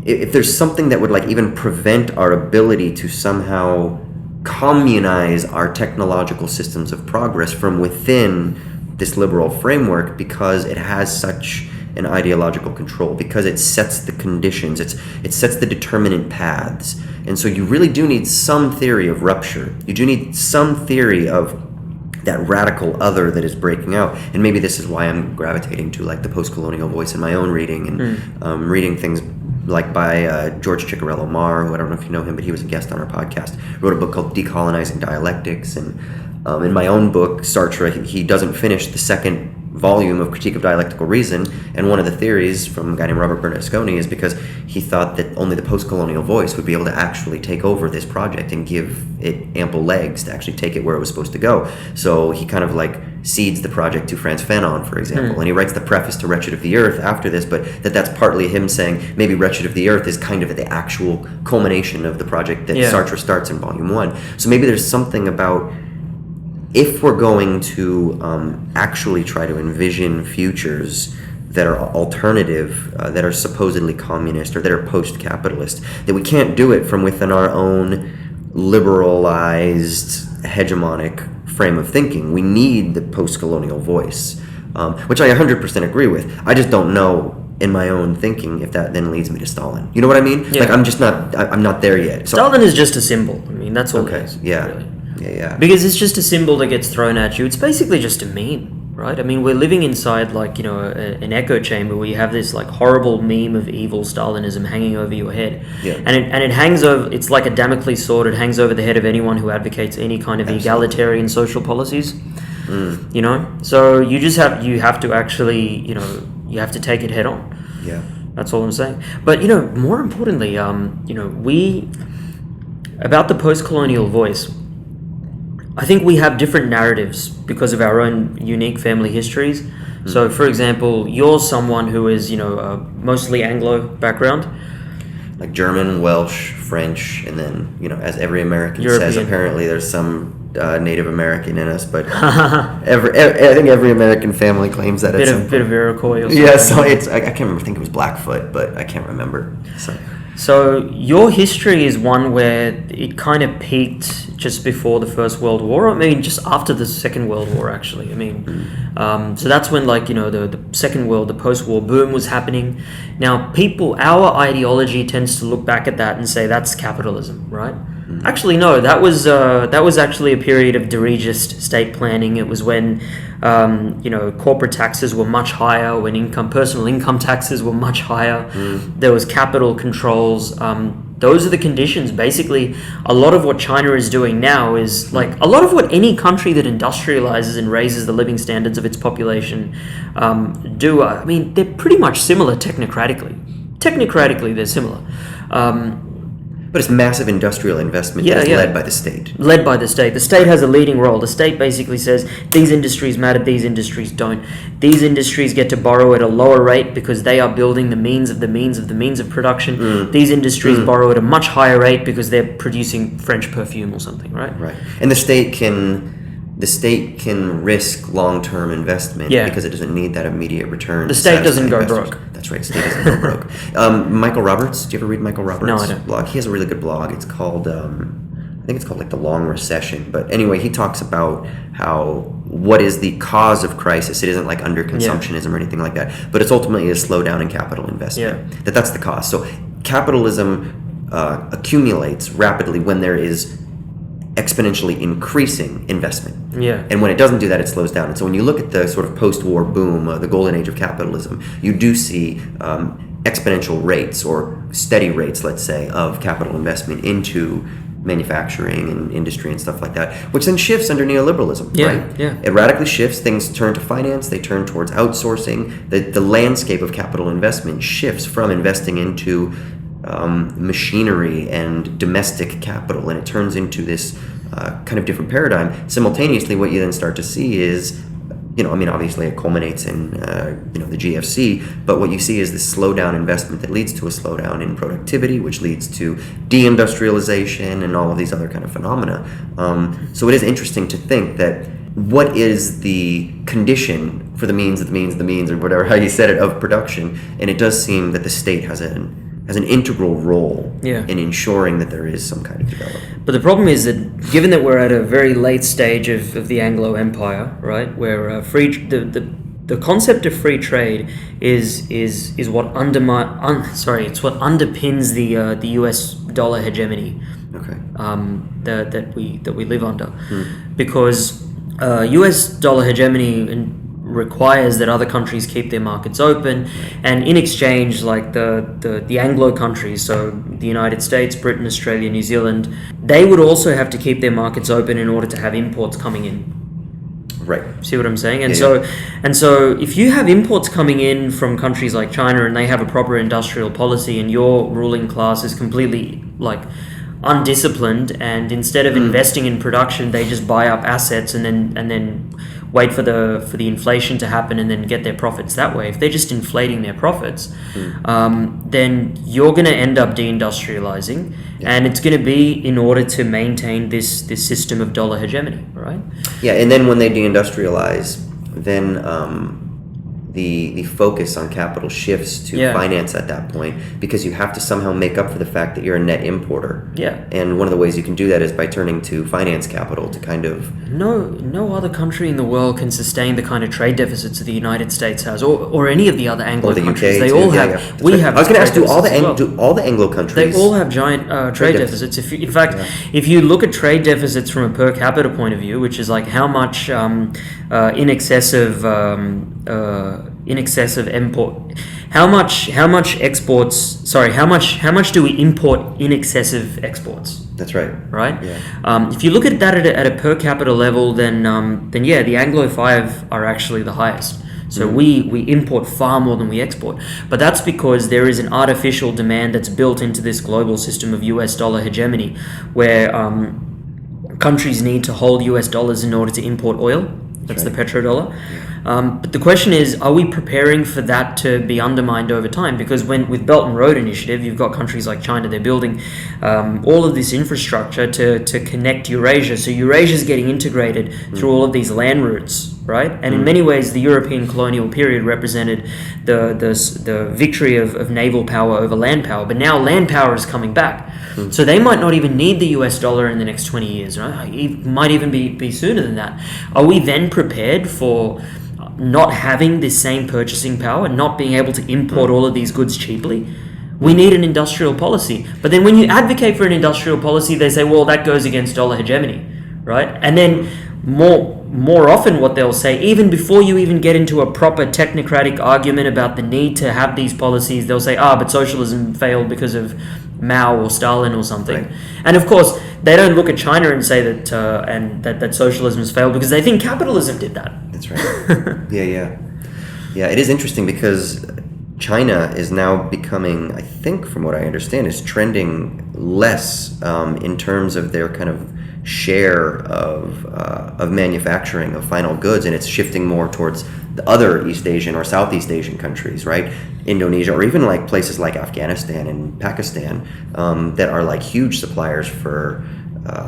if there's something that would like even prevent our ability to somehow communize our technological systems of progress from within this liberal framework, because it has such an ideological control, because it sets the conditions, it sets the determinant paths. And so you really do need some theory of rupture. You do need some theory of that radical other that is breaking out. And maybe this is why I'm gravitating to like the post-colonial voice in my own reading, and reading things like by George Ciccarello-Marr, who I don't know if you know him, but he was a guest on our podcast, wrote a book called Decolonizing Dialectics. And in my own book, Sartre, he doesn't finish the second volume of Critique of Dialectical Reason, and one of the theories from a guy named Robert Bernasconi is because he thought that only the post-colonial voice would be able to actually take over this project and give it ample legs to actually take it where it was supposed to go. So he kind of like cedes the project to Frantz Fanon, for example, and he writes the preface to Wretched of the Earth after this, but that's partly him saying maybe Wretched of the Earth is kind of the actual culmination of the project that Sartre starts in Volume 1. So maybe there's something about, if we're going to actually try to envision futures that are alternative, that are supposedly communist or that are post-capitalist, that we can't do it from within our own liberalized, hegemonic frame of thinking. We need the post-colonial voice, which I 100% agree with. I just don't know in my own thinking if that then leads me to Stalin. You know what I mean? Yeah. Like I'm not there yet. So, Stalin is just a symbol. I mean, that's all it is. Yeah. Really. Yeah. Because it's just a symbol that gets thrown at you. It's basically just a meme, right? I mean, we're living inside like, you know, an echo chamber where you have this like horrible meme of evil Stalinism hanging over your head. Yeah. And it hangs over, it's like a Damocles sword. It hangs over the head of anyone who advocates any kind of egalitarian social policies. You know? So you have to actually, you know, you have to take it head on. Yeah. That's all I'm saying. But, you know, more importantly, you know, about the post-colonial voice, I think we have different narratives because of our own unique family histories. So, for example, you're someone who is, you know, mostly Anglo background. Like German, Welsh, French, and then, you know, as every American says, apparently there's some Native American in us, but I think every American family claims that. Bit of Iroquois or something. Yeah, so I can't remember, I think it was Blackfoot, but I can't remember. So your history is one where it kind of peaked just before the First World War. I mean, just after the Second World War, actually. I mean, so that's when, like, you know, the the post-war boom was happening. Now, our ideology tends to look back at that and say that's capitalism, right? Actually, no. That was actually a period of dirigist state planning. It was when, you know, corporate taxes were much higher, when personal income taxes were much higher. There was capital controls. Those are the conditions. Basically, a lot of what China is doing now is like a lot of what any country that industrializes and raises the living standards of its population do. I mean, they're pretty much similar technocratically. Technocratically, they're similar. But it's massive industrial investment that is led by the state. Led by the state. The state has a leading role. The state basically says these industries matter, these industries don't. These industries get to borrow at a lower rate because they are building the means of production. These industries borrow at a much higher rate because they're producing French perfume or something, right? Right. And the state can risk long-term investment because it doesn't need that immediate return. The state doesn't go broke. That's right, the state doesn't go broke. Michael Roberts, do you ever read Michael Roberts' No, I don't. blog? He has a really good blog. It's called, I think it's called like The Long Recession. But anyway, he talks about what is the cause of crisis. It isn't like underconsumptionism or anything like that, but it's ultimately a slowdown in capital investment. That's the cause. So capitalism accumulates rapidly when there is exponentially increasing investment. And when it doesn't do that, it slows down. And so when you look at the sort of post-war boom, the golden age of capitalism, you do see exponential rates or steady rates, let's say, of capital investment into manufacturing and industry and stuff like that, which then shifts under neoliberalism, right? It radically shifts. Things turn to finance. They turn towards outsourcing. The landscape of capital investment shifts from investing into machinery and domestic capital, and it turns into this kind of different paradigm. Simultaneously, what you then start to see is obviously it culminates in, the GFC, but what you see is this slowdown investment that leads to a slowdown in productivity, which leads to deindustrialization and all of these other kind of phenomena. So it is interesting to think that what is the condition for the means, or whatever, how you said it, of production, and it does seem that the state has an integral role in ensuring that there is some kind of development. But the problem is that, given that we're at a very late stage of the Anglo Empire, right, where the concept of free trade is what it's what underpins the U.S. dollar hegemony. Okay. That we live under, because U.S. dollar hegemony requires that other countries keep their markets open, and in exchange, like the Anglo countries, so the United States, Britain, Australia, New Zealand, they would also have to keep their markets open in order to have imports coming in. Right. See what I'm saying? And so if you have imports coming in from countries like China and they have a proper industrial policy, and your ruling class is completely undisciplined, and instead of investing in production, they just buy up assets and then wait for the inflation to happen and then get their profits that way. If they're just inflating their profits, then you're going to end up deindustrializing, and it's going to be in order to maintain this system of dollar hegemony, right? Yeah, and then when they deindustrialize, then the focus on capital shifts to finance at that point, because you have to somehow make up for the fact that you're a net importer. Yeah. And one of the ways you can do that is by turning to finance capital to kind of... No other country in the world can sustain the kind of trade deficits that the United States has, or any of the other Anglo countries. They all have. We have. I was going to ask, do all the Anglo countries? They all have giant trade deficits. If you look at trade deficits from a per capita point of view, which is like how much in excess of import, how much do we import in excess of exports? That's right. Right. Yeah. If you look at that at a per capita level, then the Anglo 5 are actually the highest. So we import far more than we export, but that's because there is an artificial demand that's built into this global system of US dollar hegemony, where countries need to hold US dollars in order to import oil. That's the petrodollar. But the question is, are we preparing for that to be undermined over time? Because with Belt and Road Initiative, you've got countries like China, they're building all of this infrastructure to connect Eurasia. So Eurasia is getting integrated through all of these land routes, right? And in many ways, the European colonial period represented the victory of naval power over land power. But now land power is coming back. So they might not even need the US dollar in the next 20 years, right? It might even be sooner than that. Are we then prepared for not having this same purchasing power, not being able to import all of these goods cheaply? We need an industrial policy. But then when you advocate for an industrial policy, they say, well, that goes against dollar hegemony, right? And then more often what they'll say, even before you even get into a proper technocratic argument about the need to have these policies, they'll say, but socialism failed because of Mao or Stalin or something. Right. And of course, they don't look at China and say that socialism has failed because they think capitalism did that. That's right. Yeah. It is interesting because China is now becoming, I think, from what I understand, is trending less in terms of their kind of share of manufacturing of final goods, and it's shifting more towards the other East Asian or Southeast Asian countries, right? Indonesia, or even like places like Afghanistan and Pakistan that are like huge suppliers for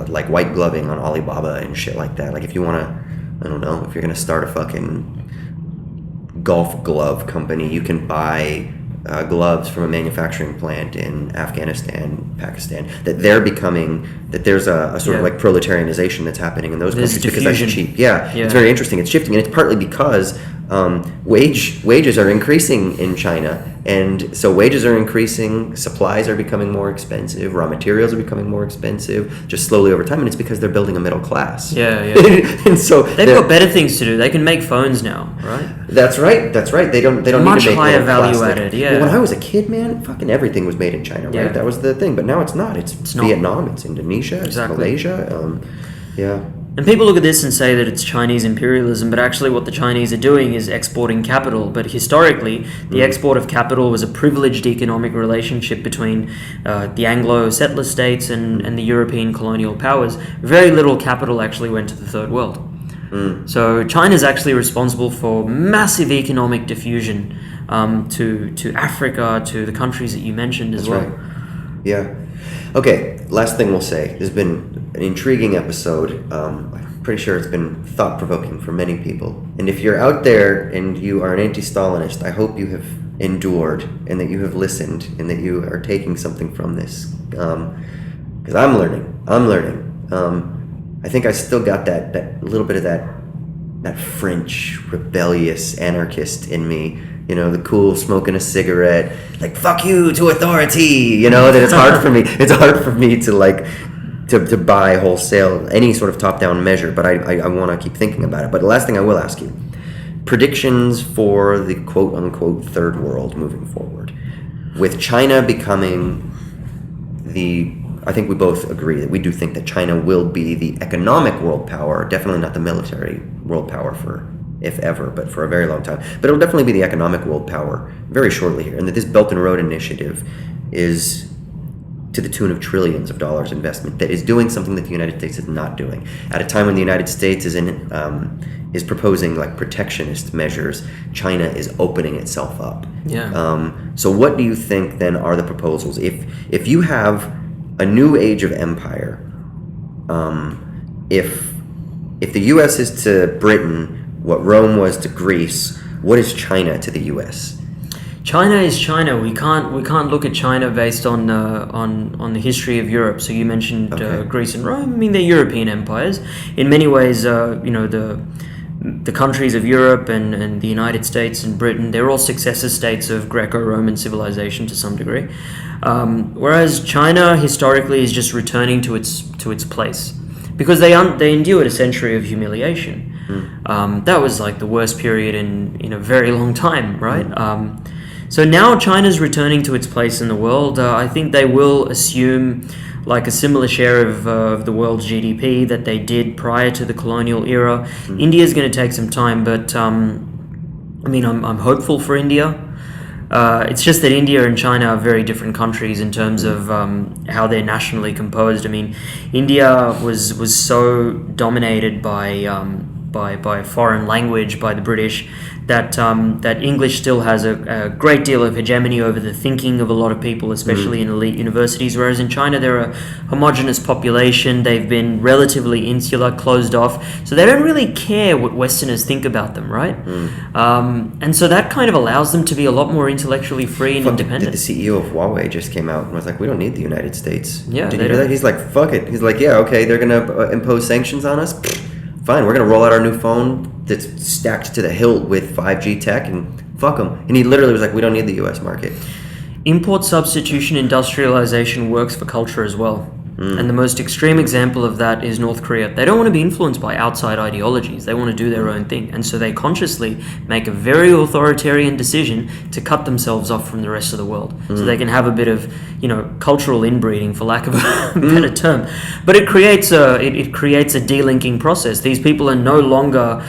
like white gloving on Alibaba and shit like that. Like if you want to, I don't know, if you're going to start a fucking golf glove company, you can buy gloves from a manufacturing plant in Afghanistan, Pakistan, that there's a sort of like proletarianization that's happening in those countries because that's cheap. Yeah, it's very interesting. It's shifting, and it's partly because wages are increasing in China, and so wages are increasing, supplies are becoming more expensive, raw materials are becoming more expensive, just slowly over time, and it's because they're building a middle class. And so they've got better things to do. They can make phones now, right? That's right. They don't much need to make higher value added. Well, when I was a kid, man, fucking everything was made in China, right? Yeah. That was the thing, but now it's not. It's Vietnam, it's Indonesia, it's Malaysia. And people look at this and say that it's Chinese imperialism, but actually what the Chinese are doing is exporting capital. But historically, the export of capital was a privileged economic relationship between the Anglo settler states and the European colonial powers. Very little capital actually went to the third world. So China is actually responsible for massive economic diffusion to Africa, to the countries that you mentioned as well. Right. Yeah. Okay, last thing we'll say. This has been an intriguing episode. I'm pretty sure it's been thought-provoking for many people. And if you're out there and you are an anti-Stalinist, I hope you have endured and that you have listened and that you are taking something from this. Because I'm learning. I think I still got that little bit of that French rebellious anarchist in me. You know, the cool smoking a cigarette, like fuck you to authority. You know, that it's hard for me. It's hard for me to like to buy wholesale any sort of top-down measure. But I want to keep thinking about it. But the last thing I will ask you: predictions for the quote-unquote third world moving forward, with China becoming I think we both agree that we do think that China will be the economic world power, definitely not the military world power if ever, but for a very long time. But it'll definitely be the economic world power very shortly here, and that this Belt and Road Initiative is to the tune of trillions of dollars investment that is doing something that the United States is not doing. At a time when the United States is proposing like protectionist measures, China is opening itself up. Yeah. So what do you think then are the proposals? If you have a new age of empire, if the U.S. is to Britain what Rome was to Greece, what is China to the U.S.? China is China. We can't look at China based on the history of Europe. So you mentioned Greece and Rome. I mean, they're European empires. In many ways, the countries of Europe and the United States and Britain, they're all successor states of Greco-Roman civilization to some degree. Whereas China historically is just returning to its place, because they endured a century of humiliation. That was like the worst period in a very long time, right? So now China's returning to its place in the world. I think they will assume like a similar share of the world's GDP that they did prior to the colonial era. India's going to take some time, but I mean, I'm hopeful for India. It's just that India and China are very different countries in terms of how they're nationally composed. I mean, India was so dominated by foreign language, by the British, that English still has a great deal of hegemony over the thinking of a lot of people, especially in elite universities, whereas in China they're a homogenous population. They've been relatively insular, closed off, so they don't really care what Westerners think about them, right? And so that kind of allows them to be a lot more intellectually free and independent. The CEO of Huawei just came out and was like, we don't need the United States. Yeah, did you hear that? He's like, fuck it. He's like, yeah, okay, they're going to impose sanctions on us? Fine, we're going to roll out our new phone that's stacked to the hilt with 5G tech and fuck them. And he literally was like, we don't need the US market. Import substitution industrialization works for culture as well. And the most extreme example of that is North Korea. They don't want to be influenced by outside ideologies. They want to do their own thing. And so they consciously make a very authoritarian decision to cut themselves off from the rest of the world. So they can have a bit of, cultural inbreeding, for lack of a better term. But it creates a delinking process. These people are no longer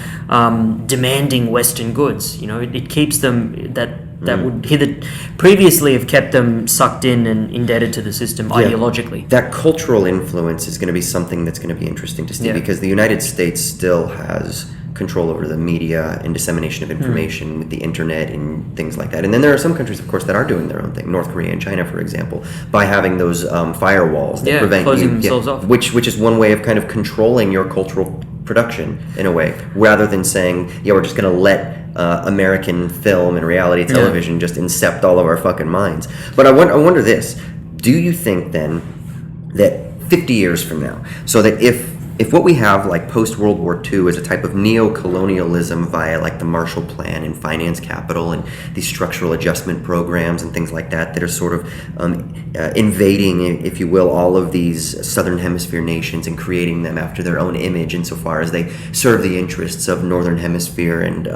demanding Western goods. It keeps them that would previously have kept them sucked in and indebted to the system ideologically. That cultural influence is going to be something that's going to be interesting to see, because the United States still has control over the media and dissemination of information with the internet and things like that. And then there are some countries, of course, that are doing their own thing. North Korea and China, for example, by having those firewalls that prevent closing themselves off. Which is one way of kind of controlling your cultural production in a way, rather than saying, we're just going to let American film and reality television just incept all of our fucking minds. But I wonder this: do you think then that 50 years from now, so that if what we have like post World War II is a type of neo-colonialism via like the Marshall Plan and finance capital and these structural adjustment programs and things like that are sort of invading, if you will, all of these Southern Hemisphere nations and creating them after their own image insofar as they serve the interests of Northern Hemisphere and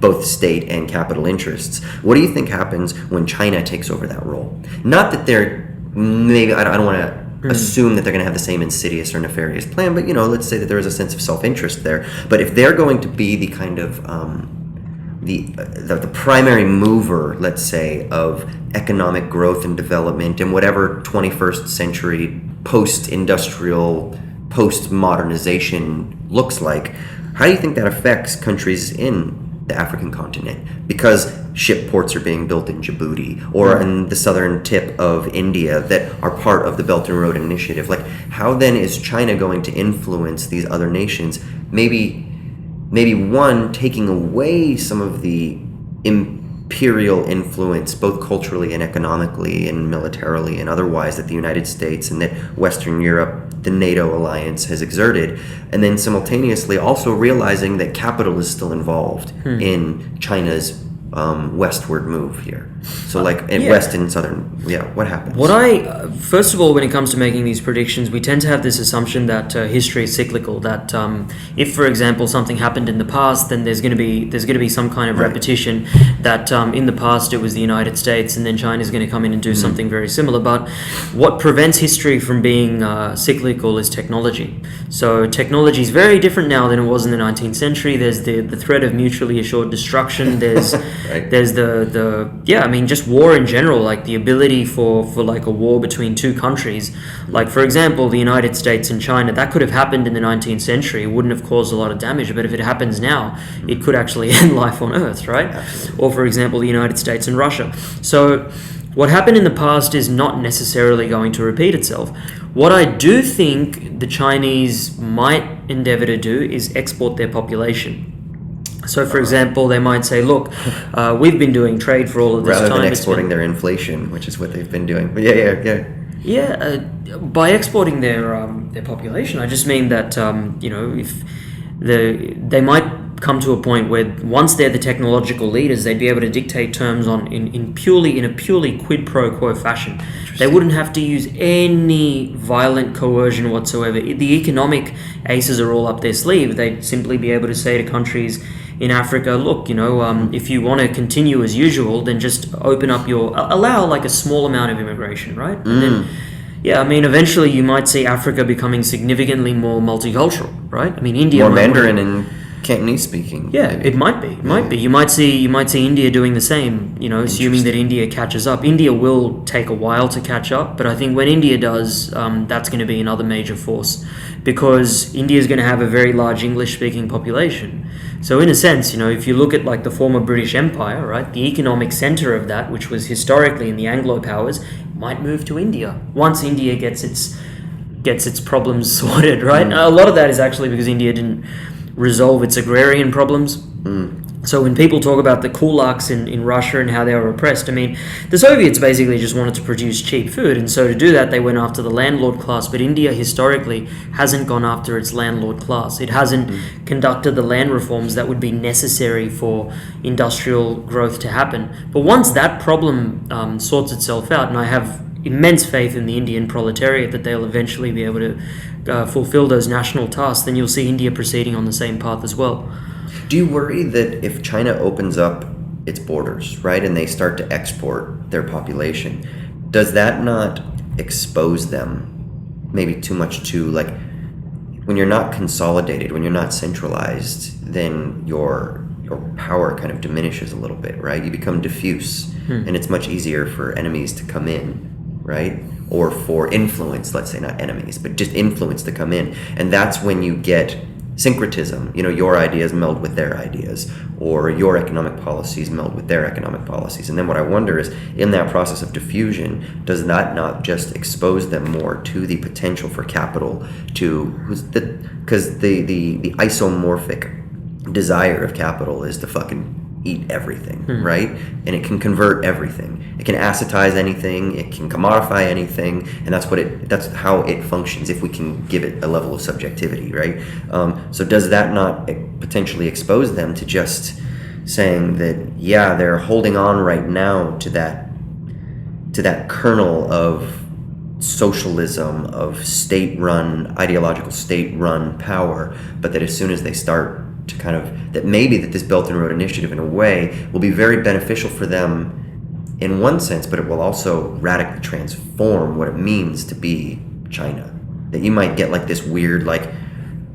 both state and capital interests. What do you think happens when China takes over that role? Not that they're maybe, I don't want to assume that they're going to have the same insidious or nefarious plan, but let's say that there is a sense of self-interest there. But if they're going to be the kind of the primary mover, let's say, of economic growth and development in whatever 21st century post-industrial, post-modernization looks like, How do you think that affects countries in the African continent? Because ship ports are being built in Djibouti or in the southern tip of India that are part of the Belt and Road Initiative. Like, how then is China going to influence these other nations? Maybe one, taking away some of the imperial influence, both culturally and economically and militarily and otherwise, that the United States and that Western Europe, the NATO alliance, has exerted, and then simultaneously also realizing that capital is still involved in China's westward move here. So west and southern, what happens? First of all, when it comes to making these predictions, we tend to have this assumption that history is cyclical, that if, for example, something happened in the past, then there's going to be some kind of repetition, that in the past it was the United States and then China's going to come in and do something very similar. But what prevents history from being cyclical is technology. So technology is very different now than it was in the 19th century. There's the threat of mutually assured destruction. There's there's just war in general, like the ability for like a war between two countries. Like, for example, the United States and China, that could have happened in the 19th century. It wouldn't have caused a lot of damage, but if it happens now, it could actually end life on Earth, right? Absolutely. Or, for example, the United States and Russia. So what happened in the past is not necessarily going to repeat itself. What I do think the Chinese might endeavor to do is export their population. So, for example, they might say, look, we've been doing trade for all of this time. Rather than exporting their inflation, which is what they've been doing. But by exporting their population, I just mean that, if they might come to a point where once they're the technological leaders, they'd be able to dictate terms in a purely quid pro quo fashion. They wouldn't have to use any violent coercion whatsoever. The economic aces are all up their sleeve. They'd simply be able to say to countries in Africa, look, if you want to continue as usual, then just allow like a small amount of immigration, right? And then, eventually you might see Africa becoming significantly more multicultural, right? I mean, India... More Mandarin and Cantonese speaking. Yeah, maybe. It might be. It might be. You might see India doing the same, assuming that India catches up. India will take a while to catch up, but I think when India does, that's going to be another major force, because India is going to have a very large English-speaking population. So in a sense, if you look at like the former British Empire, right, the economic center of that, which was historically in the Anglo powers, might move to India once India gets its problems sorted, right? A lot of that is actually because India didn't resolve its agrarian problems. So when people talk about the kulaks in Russia and how they were oppressed, I mean, the Soviets basically just wanted to produce cheap food, and so to do that they went after the landlord class, but India historically hasn't gone after its landlord class. It hasn't conducted the land reforms that would be necessary for industrial growth to happen. But once that problem sorts itself out, and I have immense faith in the Indian proletariat that they'll eventually be able to fulfill those national tasks, then you'll see India proceeding on the same path as well. Do you worry that if China opens up its borders, right, and they start to export their population, does that not expose them maybe too much to, like, when you're not consolidated, when you're not centralized, then your power kind of diminishes a little bit, right? You become diffuse, and it's much easier for enemies to come in, right? Or for influence, let's say, not enemies, but just influence to come in. And that's when you get syncretism, your ideas meld with their ideas, or your economic policies meld with their economic policies. And then what I wonder is, in that process of diffusion, does that not just expose them more to the potential for capital because the isomorphic desire of capital is to fucking eat everything, right? And it can convert everything. It can acetize anything, it can commodify anything, and that's how it functions if we can give it a level of subjectivity, right? So does that not potentially expose them to just saying that, they're holding on right now to that kernel of socialism, of state-run, ideological state-run power, but that as soon as they start to kind of, that this Belt and Road Initiative in a way will be very beneficial for them in one sense, but it will also radically transform what it means to be China. That you might get like this weird like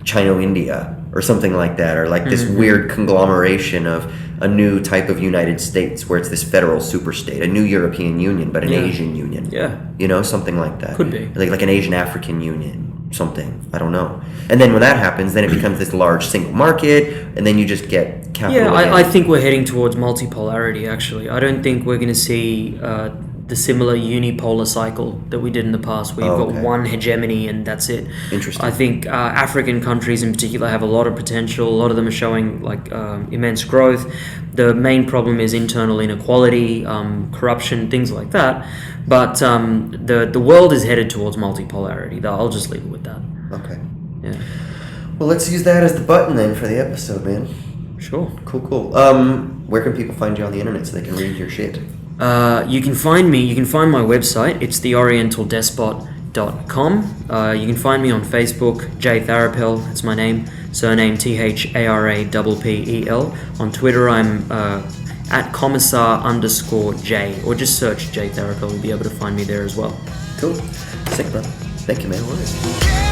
Chino-India or something like that, or like this weird conglomeration of a new type of United States where it's this federal superstate, a new European Union, but an Asian Union. Yeah. Something like that. Could be. Like an Asian African Union. something. I don't know. And then when that happens, then it becomes this large single market, and then you just get capital. Yeah, I think we're heading towards multipolarity, actually. I don't think we're going to see the similar unipolar cycle that we did in the past, where you've got one hegemony and that's it. Interesting. I think African countries in particular have a lot of potential. A lot of them are showing immense growth. The main problem is internal inequality, corruption, things like that. But the world is headed towards multipolarity. I'll just leave it with that. Okay. Yeah. Well, let's use that as the button then for the episode, man. Sure. Cool. Where can people find you on the internet so they can read your shit? You can find my website. It's theorientaldespot.com. You can find me on Facebook, Jay Tharappel, that's my name, surname Tharappel. On Twitter, I'm at commissar_J, or just search Jay Tharappel. You'll be able to find me there as well. Cool. Sick, brother. Thank you, man. All right.